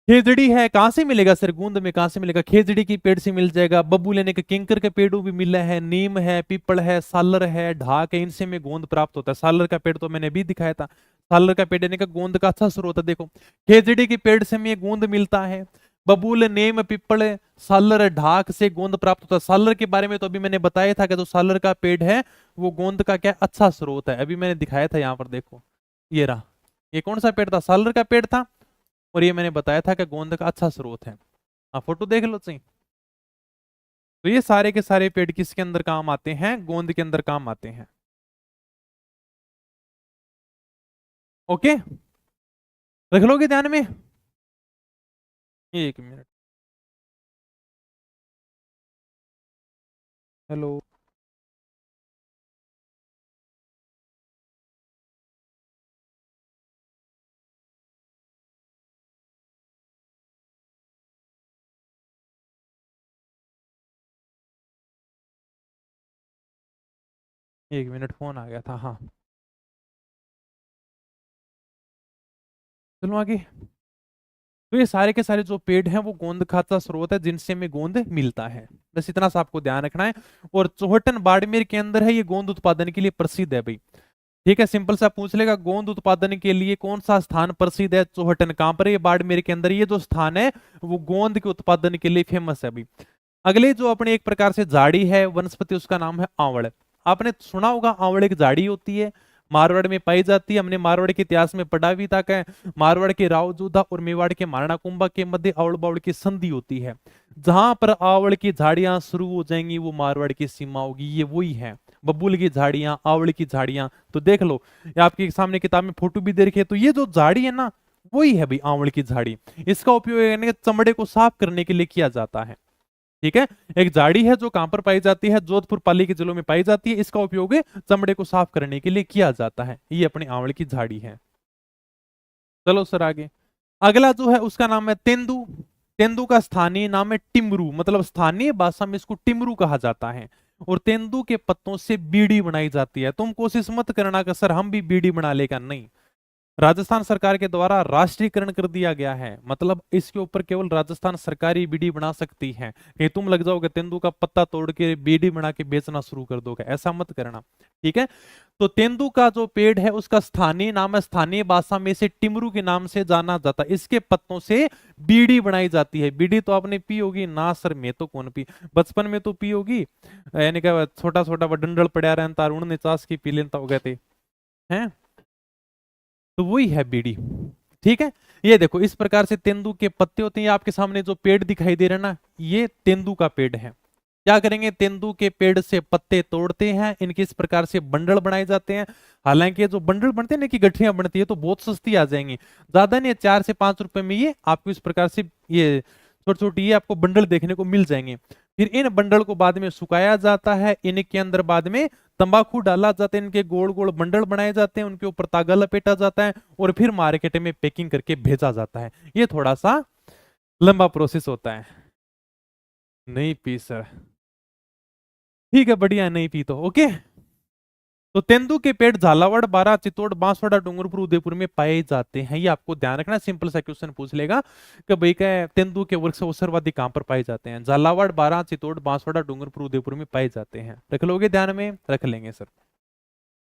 खेजड़ी है, कहां से मिलेगा सर, गूंद में कहां से मिलेगा, खेजड़ी की पेड़ से मिल जाएगा। बबूल यानी कि किंकर के पेड़ों भी मिला है, नीम है, पीपल है, सालर है, ढाक है, इनसे में गोंद प्राप्त होता है। सालर का पेड़ तो मैंने भी दिखाया था, सालर का पेड़ यानी कि गोंद का अच्छा स्रोत है। देखो, खेजड़ी के पेड़ से हमें गोंद मिलता है। बबूल, नीम, पीपल, सालर, ढाक से गोंद प्राप्त होता है। सालर के बारे में तो अभी मैंने बताया था कि जो सालर का पेड़ है वो गोंद का क्या अच्छा स्रोत है, अभी मैंने दिखाया था यहाँ पर, देखो ये रहा। ये कौन सा पेड़ था, सालर का पेड़ था, और ये मैंने बताया था कि गोंद का अच्छा स्रोत है। आप फोटो देख लो सही। तो ये सारे के सारे पेड़ किसके अंदर काम आते हैं, गोंद के अंदर काम आते हैं। ओके, रख लोगे ध्यान में। एक मिनट, हेलो। एक मिनट, फोन आ गया था, हाँ। चलो आगे। तो ये सारे के सारे जो पेड़ हैं वो गोंद खाता स्रोत है, जिनसे हमें गोंद मिलता है। बस इतना सा आपको ध्यान रखना है। और चौहटन बाड़मेर के अंदर है, ये गोंद उत्पादन के लिए प्रसिद्ध है भाई, ठीक है। सिंपल सा पूछ लेगा, गोंद उत्पादन के लिए कौन सा स्थान प्रसिद्ध है, चौहटन कहां पर है, ये बाड़मेर के अंदर। ये जो स्थान है वो गोंद के उत्पादन के लिए फेमस है भाई। अगले जो अपने एक प्रकार से झाड़ी है, वनस्पति, उसका नाम है आंवड़। आपने सुना होगा, आंवड़ एक झाड़ी होती है, मारवाड़ में पाई जाती है। हमने मारवाड़ के इतिहास में पढ़ा भी था कि मारवाड़ के राव जोधा और मेवाड़ के महाराणा कुंभा के मध्य आवड़ बावड़ की संधि होती है। जहां पर आवड़ की झाड़ियां शुरू हो जाएंगी वो मारवाड़ की सीमा होगी। ये वही है, बबूल की झाड़ियां, आवड़ की झाड़ियां। तो देख लो, ये आपके सामने किताब में फोटो भी दे रखी है। तो ये जो झाड़ी है ना, वही है भाई आवड़ की झाड़ी। इसका उपयोग यानी चमड़े को साफ करने के लिए किया जाता है। ठीक है, एक झाड़ी है जो कहां पर पाई जाती है, जोधपुर पाली के जिलों में पाई जाती है। इसका उपयोग चमड़े को साफ करने के लिए किया जाता है। ये अपनी आवड़ की झाड़ी है। चलो सर आगे। अगला जो है उसका नाम है तेंदू। तेंदू का स्थानीय नाम है टिमरू, मतलब स्थानीय भाषा में इसको टिमरू कहा जाता है। और तेंदू के पत्तों से बीड़ी बनाई जाती है। तुम कोशिश मत करना कि सर हम भी बीड़ी बना लेगा, नहीं। राजस्थान सरकार के द्वारा राष्ट्रीयकरण कर दिया गया है, मतलब इसके ऊपर केवल राजस्थान सरकार ही बीड़ी बना सकती है। कि तुम लग जाओगे तेंदू का पत्ता तोड़ के बीड़ी बना के बेचना शुरू कर दोगे, ऐसा मत करना। ठीक है, तो तेंदू का जो पेड़ है उसका स्थानीय नाम है, स्थानीय भाषा में इसे टिमरू के नाम से जाना जाता है। इसके पत्तों से बीड़ी बनाई जाती है। बीड़ी तो आपने पी होगी ना सर, मैं तो कौन पी, बचपन में तो पी होगी, यानी कि छोटा छोटा डंडल पड़ा रहता, उड़ने ने चास की पी लेता हो गए थे हैं। तो वही है बीड़ी। ठीक है, ये देखो इस प्रकार से तेंदू के पत्ते होते हैं। आपके सामने जो पेड़ दिखाई दे रहा है ना, ये तेंदू का पेड़ है। क्या करेंगे, तेंदू के पेड़ से पत्ते तोड़ते हैं, इनके इस प्रकार से बंडल बनाए जाते हैं। हालांकि जो बंडल बनते हैं ना, की गठरियां बनती है, तो बहुत सस्ती आ जाएंगी, ज्यादा नहीं, 4 से 5 रुपए में ये आपको इस प्रकार से ये छोटी छोटी ये आपको बंडल देखने को मिल जाएंगे। फिर इन बंडल को बाद में सुखाया जाता है, इनके अंदर बाद में तंबाकू डाला जाता है, इनके गोल गोल बंडल बनाए जाते हैं, उनके ऊपर तागा लपेटा जाता है और फिर मार्केट में पैकिंग करके भेजा जाता है। ये थोड़ा सा लंबा प्रोसेस होता है। नहीं पी सर, ठीक है, बढ़िया, नहीं पी तो ओके। तो तेंदू के पेड़ झालावाड़, बारा, चित्तौड़, बांसवाड़ा, डूंगरपुर, उदयपुर में पाए जाते हैं। ये आपको ध्यान रखना, सिंपल सा क्वेश्चन पूछ लेगा कि भाई क्या तेंदू के वृक्ष अवसरवादी कहां पर पाए जाते हैं। झालावाड़, बारा, चित्तौड़, बांसवाड़ा, डूंगरपुर, उदयपुर में पाए जाते हैं। रख लोगे ध्यान में, रख लेंगे सर।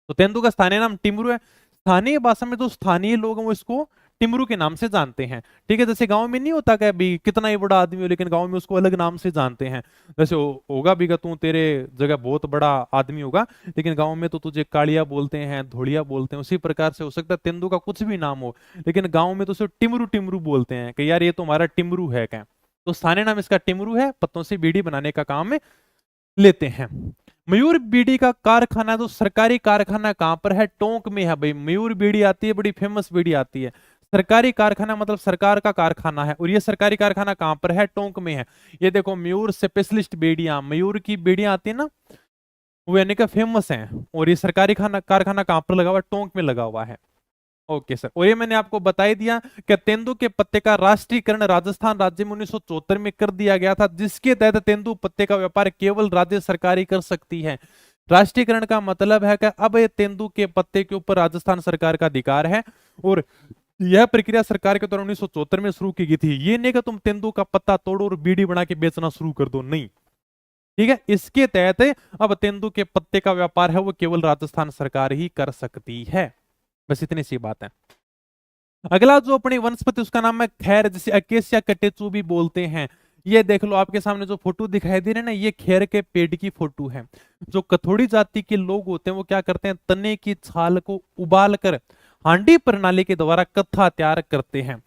तो तेंदू का स्थानीय नाम टिमरू है। स्थानीय भाषा में जो स्थानीय लोग हैं वो इसको टिमरू के नाम से जानते हैं। ठीक है, जैसे गांव में नहीं होता क्या भी, कितना ही बड़ा आदमी हो लेकिन गांव में उसको अलग नाम से जानते हैं। जैसे होगा भी का तू तेरे जगह बहुत बड़ा आदमी होगा, लेकिन गांव में तो तुझे कालिया बोलते हैं, धोलिया बोलते हैं। उसी प्रकार से हो सकता है तेंदू का कुछ भी नाम हो, लेकिन गांव में तो उसे टिमरू टिमरू बोलते हैं कि यार ये तो हमारा टिमरू है क्या। तो स्थानीय नाम इसका टिमरू है, पत्तों से बीड़ी बनाने का काम लेते हैं। मयूर बीड़ी का कारखाना, जो सरकारी कारखाना कहां पर है, टोंक में है भाई। मयूर बीड़ी आती है, बड़ी फेमस बीड़ी आती है। सरकारी कारखाना मतलब सरकार का कारखाना है, और ये सरकारी कारखाना कहां पर है, टोंक में है। ये देखो मयूर स्पेशलिस्ट बीड़ियां, मयूर की बीड़ियां आती है ना, वो यानी कि फेमस है। और ये सरकारी कारखाना कहां पर लगा हुआ है, टोंक में लगा हुआ है। ओके सर, और ये मैंने आपको बता ही दिया कि तेंदू के पत्ते का राष्ट्रीयकरण राजस्थान राज्य में 1974 में कर दिया गया था, जिसके तहत तेंदू पत्ते का व्यापार केवल राज्य सरकार ही कर सकती है। राष्ट्रीयकरण का मतलब है कि अब ये तेंदू के पत्ते के ऊपर राजस्थान सरकार का अधिकार है, और यह प्रक्रिया सरकार के द्वारा 1974 में शुरू की गई थी। ये नहीं कि तुम तेंदू का पत्ता तोड़ो और बीड़ी बना के बेचना शुरू कर दो, नहीं। ठीक है, इसके तहत अब तेंदू के पत्ते का व्यापार है वो केवल राजस्थान सरकार ही कर सकती है। बस इतनी सी बात है। अगला जो अपनी वनस्पति उसका नाम है खैर, जिसे अकेसिया कटेचू भी बोलते हैं। ये देख लो आपके सामने जो फोटो दिखाई दे रहे हैं ना, ये खैर के पेड़ की फोटो है। जो कथोड़ी जाति के लोग होते हैं वो क्या करते हैं, तने की छाल को उबाल कर हांडी प्रणाली के द्वारा कत्था तैयार करते हैं।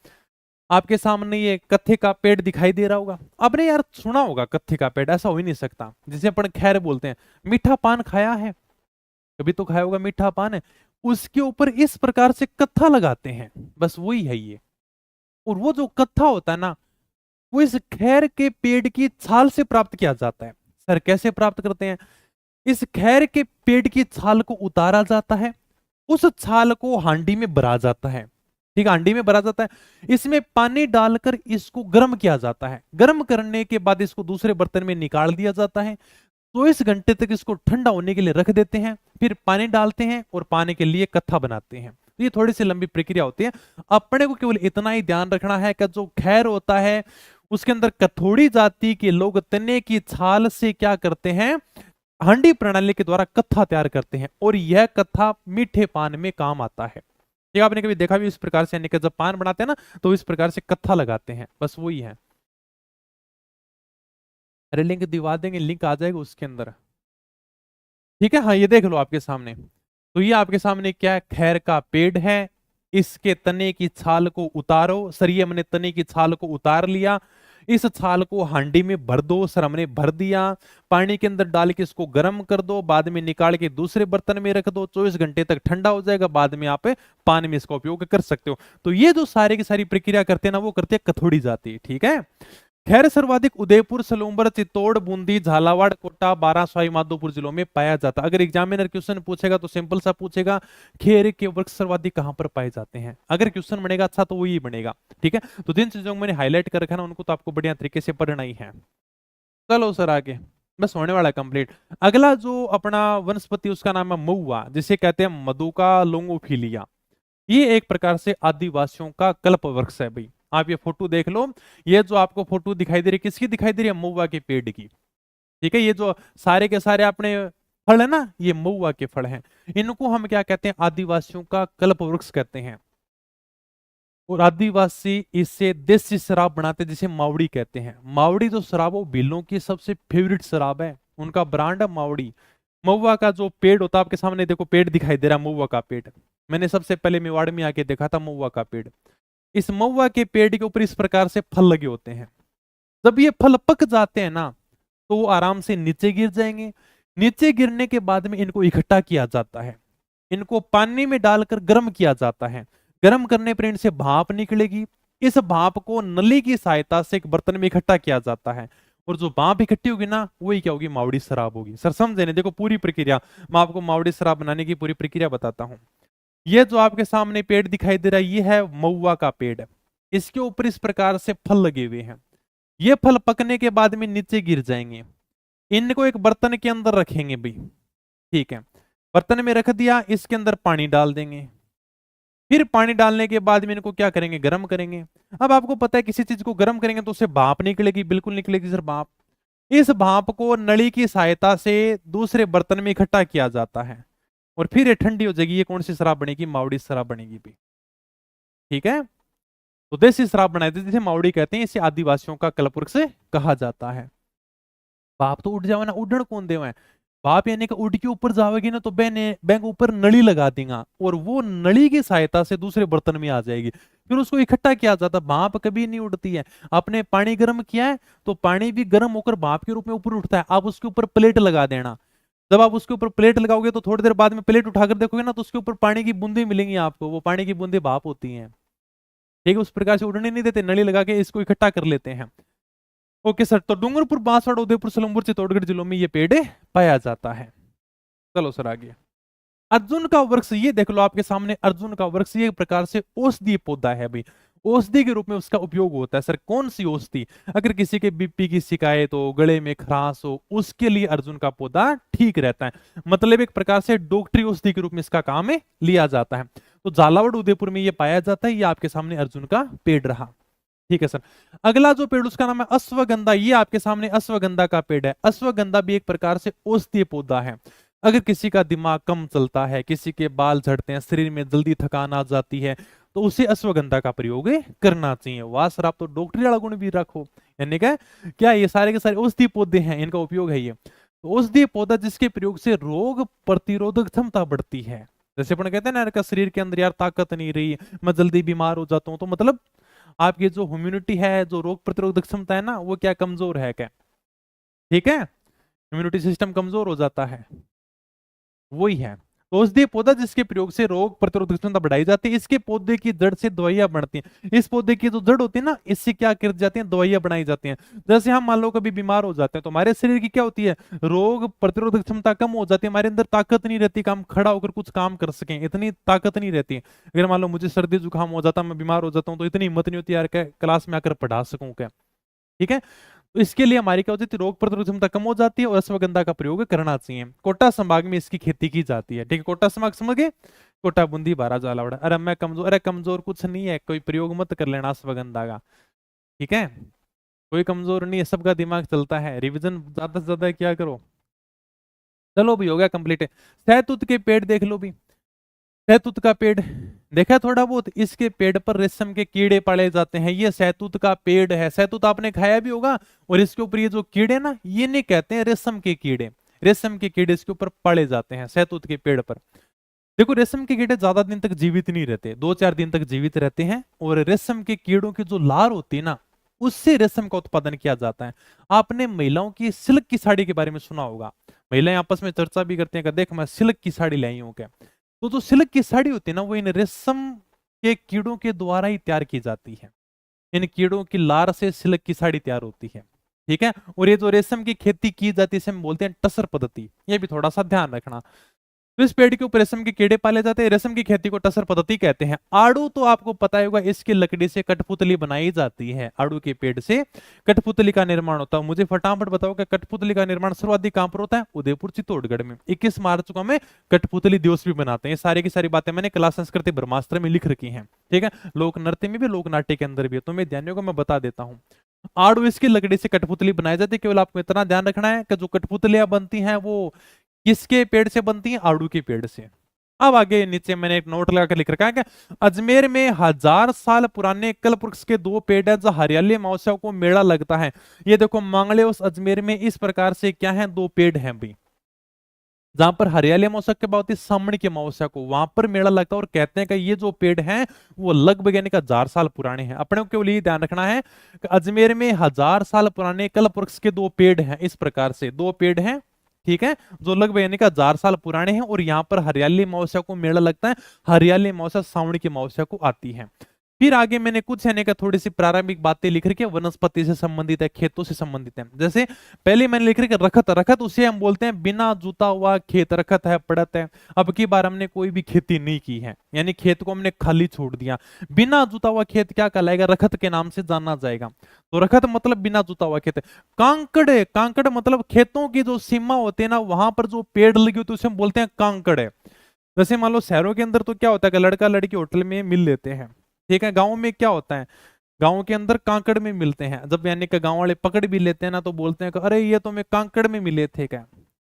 आपके सामने ये कत्थे का पेड़ दिखाई दे रहा होगा। आपने यार सुना होगा कत्थे का पेड़, ऐसा हो ही नहीं सकता, जिसे अपन खैर बोलते हैं। मीठा पान खाया है कभी, तो खाया होगा मीठा पान है, उसके ऊपर इस प्रकार से कत्था लगाते हैं, बस वही है ये। और वो जो कत्था होता है ना, वो इस खैर के पेड़ की छाल से प्राप्त किया जाता है। सर कैसे प्राप्त करते हैं, इस खैर के पेड़ की छाल को उतारा जाता है, उस छाल को हांडी में भरा जाता है। ठीक है, हांडी में भरा जाता है, इसमें पानी डालकर इसको गर्म किया जाता है। गर्म करने के बाद इसको दूसरे बर्तन में निकाल दिया जाता है। 24 घंटे तक इसको ठंडा होने के लिए रख देते हैं, फिर पानी डालते हैं और पानी के लिए कत्था बनाते हैं। तो ये थोड़ी सी लंबी प्रक्रिया होती है। अपने को केवल इतना ही ध्यान रखना है कि जो खैर होता है उसके अंदर कथोड़ी जाति के लोग तने की छाल से क्या करते हैं, हांडी प्रणाली के द्वारा कत्था तैयार करते हैं, और यह कत्था मीठे पान में काम आता है। ये आपने कभी देखा भी इस प्रकार से, यानी कि जब पान बनाते हैं ना तो इस प्रकार से कत्था लगाते हैं, बस वही है। अरे लिंक दिवा देंगे, लिंक आ जाएगा उसके अंदर। ठीक है, हाँ ये देख लो आपके सामने। तो ये आपके सामने क्या है, खैर का पेड़ है। इसके तने की छाल को उतारो। सर ये हमने तने की छाल को उतार लिया। इस छाल को हांडी में भर दो। सर हमने भर दिया। पानी के अंदर डाल के इसको गर्म कर दो, बाद में निकाल के दूसरे बर्तन में रख दो। 24 घंटे तक ठंडा हो जाएगा, बाद में आप पानी में इसका उपयोग कर सकते हो। तो ये जो सारी की सारी प्रक्रिया करते हैं ना, वो करते हैं कथोड़ी जाति। ठीक है। खैर सर्वाधिक उदयपुर, सलूंबर, चित्तौड़, बूंदी, झालावाड़, कोटा, बारां, सवाई माधोपुर जिलों में पाया जाता। अगर एग्जामिनर क्वेश्चन पूछेगा तो सिंपल सा पूछेगा, खेर के वृक्ष सर्वाधिक कहां पर पाए जाते हैं। अगर क्वेश्चन बनेगा अच्छा तो वही बनेगा। ठीक है। तो जिन चीजों को मैंने हाईलाइट कर रखा है ना, उनको तो आपको बढ़िया तरीके से पढ़ना ही है। चलो सर आगे, बस होने वाला कंप्लीट। अगला जो अपना वनस्पति उसका नाम है महुआ, जिसे कहते हैं मधुका लोंगोफिलिया। ये एक प्रकार से आदिवासियों का कल्प वृक्ष है भाई। आप ये फोटो देख लो। ये जो आपको फोटो दिखाई दे रही है, किसकी दिखाई दे रही है, महुआ के पेड़ की। ठीक है। ये जो सारे के सारे अपने फल है ना, ये महुआ के फल हैं। इनको हम क्या कहते हैं, आदिवासियों का कल्प वृक्ष कहते हैं। और आदिवासी इससे देसी शराब बनाते हैं, जिसे मावड़ी कहते हैं। मावड़ी जो शराब, वो भीलों की सबसे फेवरेट शराब है, उनका ब्रांड है मावड़ी। महुआ का जो पेड़ होता है, आपके सामने देखो पेड़ दिखाई दे रहा है, महुआ का पेड़। मैंने सबसे पहले मेवाड़ में आके देखा था महुआ का पेड़। इस महुआ के पेड़ के ऊपर इस प्रकार से फल लगे होते हैं। जब ये फल पक जाते हैं ना, तो वो आराम से नीचे गिर जाएंगे। नीचे गिरने के बाद में इनको इकट्ठा किया जाता है। इनको पानी में डालकर गर्म किया जाता है। गर्म करने पर इनसे भाप निकलेगी। इस भाप को नली की सहायता से एक बर्तन में इकट्ठा किया जाता है। और जो भाप इकट्ठी होगी ना, वही क्या होगी, मावड़ी शराब होगी। सर समझे नहीं, देखो पूरी प्रक्रिया मैं आपको मावड़ी शराब बनाने की पूरी प्रक्रिया बताता हूं। ये जो आपके सामने पेड़ दिखाई दे रहा है, ये है महुआ का पेड़। इसके ऊपर इस प्रकार से फल लगे हुए हैं। ये फल पकने के बाद में नीचे गिर जाएंगे। इनको एक बर्तन के अंदर रखेंगे भाई। ठीक है। बर्तन में रख दिया, इसके अंदर पानी डाल देंगे। फिर पानी डालने के बाद में इनको क्या करेंगे, गर्म करेंगे। अब आपको पता है किसी चीज को गर्म करेंगे तो उससे भाप निकलेगी, बिल्कुल निकलेगी सर भाप। इस भाप को नली की सहायता से दूसरे बर्तन में इकट्ठा किया जाता है। और फिर ये ठंडी हो जाएगी। ये कौन सी शराब बनेगी, मावड़ी शराब बनेगी भी। ठीक है। तो देसी शराब बनाई थी, जिसे मावड़ी कहते हैं। इसे आदिवासियों का कल्पवृक्ष से कहा जाता है। बाप तो उठ जाओ ना, उड़न कौन देवा है। बाप यानी कि उड़ के ऊपर जाओगी ना, तो बैंक ऊपर नली लगा देगा, और वो नली की सहायता से दूसरे बर्तन में आ जाएगी। फिर उसको इकट्ठा किया जाता। भाप कभी नहीं उड़ती है। आपने पानी गर्म किया है, तो पानी भी गर्म होकर भाप के रूप में ऊपर उठता है। आप उसके ऊपर प्लेट लगा देना। जब आप उसके ऊपर प्लेट लगाओगे, तो थोड़ी देर बाद में प्लेट उठाकर देखोगे ना, तो उसके ऊपर पानी की बूंदे मिलेंगी आपको। वो पानी की बूंदे भाप होती हैं। ठीक है। उस प्रकार से उड़ने नहीं देते, नली लगा के इसको इकट्ठा कर लेते हैं। Okay sir. तो डूंगरपुर, बांसवाड़ा, उदयपुर, सिलंबुर, चित्तौड़गढ़ जिलों में ये पेड़ पाया जाता है। चलो सर आगे। अर्जुन का वृक्ष, ये देख लो आपके सामने अर्जुन का वृक्ष। ये एक प्रकार से औषधीय पौधा है भाई। औषधि के रूप में उसका उपयोग होता है। सर कौन सी औषधि, अगर किसी के बीपी की शिकायत हो, गले में खराश हो, उसके लिए अर्जुन का पौधा ठीक रहता है। मतलब एक प्रकार से डॉक्टरी औषधि के रूप में इसका काम है, लिया जाता है। तो झालावाड़, उदयपुर में ये पाया जाता है। ये आपके सामने अर्जुन का पेड़ रहा। ठीक है सर। अगला जो पेड़, उसका नाम है अश्वगंधा। ये आपके सामने अश्वगंधा का पेड़ है। अश्वगंधा भी एक प्रकार से औषधीय पौधा है। अगर किसी का दिमाग कम चलता है, किसी के बाल झड़ते हैं, शरीर में जल्दी थकान आ जाती है, तो उसे अश्वगंधा का प्रयोग करना चाहिए। वाह सर, आप तो डॉक्टरी वाला गुण भी रखो। यानी क्या ये सारे के सारे औषधीय पौधे हैं, इनका उपयोग है ये। तो औषधीय पौधा जिसके प्रयोग से रोग प्रतिरोधक क्षमता बढ़ती है। जैसे अपन कहते हैं ना, इनका शरीर के अंदर यार ताकत नहीं रही, मैं जल्दी बीमार हो जाता हूँ, तो मतलब आपकी जो इम्यूनिटी है, जो रोग प्रतिरोधक क्षमता है ना, वो क्या कमजोर है क्या। ठीक है। इम्यूनिटी सिस्टम कमजोर हो जाता है, वही है। तो औषधीय पौधा जिसके प्रयोग से रोग प्रतिरोधक क्षमता बढ़ाई जाती है। इसके पौधे की जड़ से दवाइयां बनती हैं। इस पौधे की जो जड़ होती है ना, इससे क्या कर जाती हैं, दवाइयां बनाई जाती हैं। जैसे हम मान लो कभी बीमार हो जाते हैं, तो हमारे शरीर की क्या होती है, रोग प्रतिरोधक क्षमता कम हो जाती है। हमारे अंदर ताकत नहीं रहती कि हम खड़ा होकर कुछ काम कर सकें, इतनी ताकत नहीं रहती। अगर मान लो मुझे सर्दी जुकाम हो जाता, मैं बीमार हो जाता हूँ, तो इतनी हिम्मत नहीं होती यार क्लास में आकर पढ़ा सकूं क्या। ठीक है। तो इसके लिए हमारी क्या होती है, रोग प्रतिरोधक क्षमता कम हो जाती है, और अश्वगंधा का प्रयोग करना चाहिए। कोटा संभाग में इसकी खेती की जाती है। ठीक है। कोटा संभाग समझ गए, कोटा, बूंदी, बारा, झालावाड़। अरे मैं कमजोर, अरे कमजोर कुछ नहीं है, कोई प्रयोग मत कर लेना अश्वगंधा का। ठीक है। कोई कमजोर नहीं है, सबका दिमाग चलता है। रिविजन ज्यादा से ज्यादा क्या करो। चलो भी हो गया कंप्लीट। सहतूत के पेड़ देख लो भी। सहतूत का पेड़ देखा थोड़ा बहुत। इसके पेड़ पर रेशम के कीड़े पाले जाते हैं। ये सहतूत का पेड़ है। सहतूत आपने खाया भी होगा। और इसके ऊपर ये जो कीड़े ना, ये नहीं कहते हैं रेशम के कीड़े, रेशम के कीड़े इसके ऊपर पाले जाते हैं सहतूत के पेड़ पर। देखो रेशम के कीड़े ज्यादा दिन तक जीवित नहीं रहते, 2-4 दिन तक जीवित रहते हैं, और रेशम के कीड़ों की जो लार होती है ना, उससे रेशम का उत्पादन किया जाता है। आपने महिलाओं की सिल्क की साड़ी के बारे में सुना होगा, महिलाएं आपस में चर्चा भी करती हैं कि देख मैं सिल्क की साड़ी लाई हूं क्या। तो जो सिल्क की साड़ी होती है ना, वो इन रेशम के कीड़ों के द्वारा ही तैयार की जाती है। इन कीड़ों की लार से सिल्क की साड़ी तैयार होती है, ठीक है। और ये जो रेशम की खेती की जाती है, इसे हम बोलते हैं टसर पद्धति, ये भी थोड़ा सा ध्यान रखना। तो इस पेड़ के ऊपर रेशम के कीड़े पाले जाते हैं, रेशम की खेती को टसर पद्धति कहते हैं। आड़ू तो आपको पता होगा, इसकी लकड़ी से कठपुतली बनाई जाती है, आड़ू के पेड़ से कठपुतली का निर्माण होता है। मुझे फटाफट बताओ कि कठपुतली का निर्माण सर्वाधिक कहां पर होता है? उदयपुर चित्तौड़गढ़ में। 21 मार्च को हमें कठपुतली दिवस भी बनाते हैं। सारी की सारी बातें मैंने कला संस्कृति ब्रह्मास्त्र में लिख रखी है, ठीक है। लोक नृत्य में भी, लोक नाट्य के अंदर भी, तो मैं ध्यान को मैं बता देता हूँ। आड़ू इसकी लकड़ी से कठपुतली बनाई जाती है। केवल आपको इतना ध्यान रखना है कि जो कठपुतलियां बनती हैं वो किसके पेड़ से बनती हैं? आड़ू के पेड़ से। अब आगे नीचे मैंने एक नोट लगा कर लिख रखा है कि अजमेर में 1000 साल पुराने कल्प वृक्ष के 2 पेड़ है, जो हरियाली महोत्सव को मेला लगता है। ये देखो मांगले उस अजमेर में इस प्रकार से क्या है, 2 पेड़ हैं भाई, जहां पर हरियाली महोत्सव के बाद सामने के महोत्सव को वहां पर मेला लगता है। और कहते हैं कि ये जो पेड़ हैं वो लगभग यानी कि 1000 साल पुराने हैं। अपने को केवल ये ध्यान रखना है कि अजमेर में 1000 साल पुराने कल्प वृक्ष के 2 पेड़ हैं, इस प्रकार से 2 पेड़ हैं, ठीक है, जो लगभग यानी कि 1000 साल पुराने हैं। और यहाँ पर हरियाली महोत्सव को मेला लगता है। हरियाली महोत्सव सावण के महोत्सव को आती है। फिर आगे मैंने कुछ यानी कि थोड़ी सी प्रारंभिक बातें लिख रखी है, वनस्पति से संबंधित है, खेतों से संबंधित है। जैसे पहले मैंने लिख रखी रखत, रखत उसे हम बोलते हैं बिना जुता हुआ खेत, रखत है, पड़त है। अब की बार हमने कोई भी खेती नहीं की है, यानी खेत को हमने खाली छोड़ दिया, बिना जुता हुआ खेत क्या कहलाएगा? रखत के नाम से जाना जाएगा। तो रखत मतलब बिना जुता हुआ खेत। कांकड़, कांकड़ मतलब खेतों की जो सीमा होती है ना, वहां पर जो पेड़ लगे होते हैं उसे हम बोलते हैं कांकड़। जैसे मान लो शहरों के अंदर तो क्या होता है कि लड़का लड़की होटल में मिल लेते हैं, ठीक है। गांव में क्या होता है, गांव के अंदर कांकड़ में मिलते हैं। जब यानी कि गांव वाले पकड़ भी लेते हैं ना, तो बोलते हैं कि अरे ये तो मैं कांकड़ में मिले थे क्या।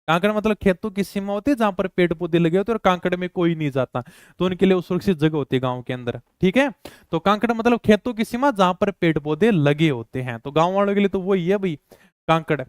कांकड़ मतलब खेतों की सीमा होती है जहां पर पेड़ पौधे लगे होते हैं, और कांकड़ में कोई नहीं जाता, तो उनके लिए सुरक्षित जगह होती है गांव के अंदर, ठीक है। तो कांकड़ मतलब खेतों की सीमा जहां पर पेड़ पौधे लगे होते हैं, तो गांव वालों के लिए तो वही है भाई कांकड़।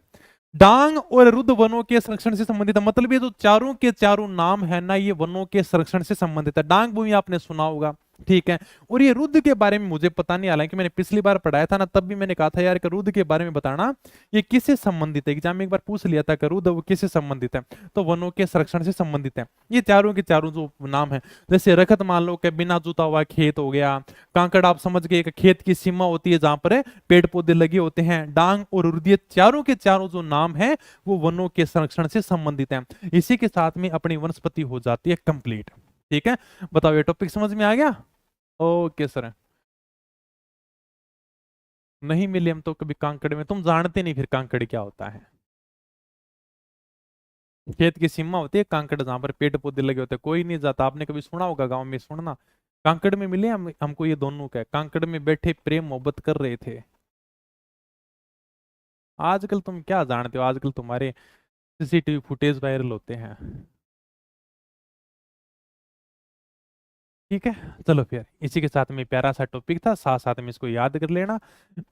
डांग और रुद्र वनों के संरक्षण से संबंधित है, मतलब ये जो चारों के चारों नाम है ना, ये वनों के संरक्षण से संबंधित है। डांग भूमि आपने सुना होगा, ठीक है। और ये रुद्र के बारे में मुझे पता नहीं, हालांकि मैंने पिछली बार पढ़ाया था ना, तब भी मैंने कहा था यार कि रुद्र के बारे में बताना, ये किससे संबंधित है। एग्जाम में एक बार पूछ लिया था कि रुद्र वो किससे संबंधित है, तो वनों के संरक्षण से संबंधित है। ये चारों के चारों जो नाम है, जैसे रखत मान लो कि बिना जुता हुआ खेत हो गया, कांकड़ आप समझ गए कि खेत की सीमा होती है जहां पर पेड़ पौधे लगे होते हैं, डांग और रुद्र, चारों के चारों जो नाम है वो वनों के संरक्षण से संबंधित है। इसी के साथ में अपनी वनस्पति हो जाती है कंप्लीट, ठीक है। बताओ ये टॉपिक समझ में आ गया? Okay sir. नहीं मिले हम तो कभी कांकड़ में, तुम जानते नहीं फिर कांकड़ क्या होता है। खेत की सीमा होती है कांकड़, जहां पर पेड़ पौधे लगे होते हैं, कोई नहीं जाता। आपने कभी सुना होगा गांव में, सुनना कांकड़ में मिले हमको ये दोनों का, कांकड़ में बैठे प्रेम मोहब्बत कर रहे थे। आजकल तुम क्या जानते हो, आजकल तुम्हारे सीसीटीवी फुटेज वायरल होते हैं, ठीक है। चलो फिर इसी के साथ में प्यारा सा टॉपिक था, साथ साथ में इसको याद कर लेना,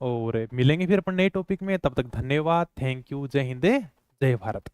और मिलेंगे फिर अपन नए टॉपिक में। तब तक धन्यवाद, थैंक यू, जय हिंद, जय भारत।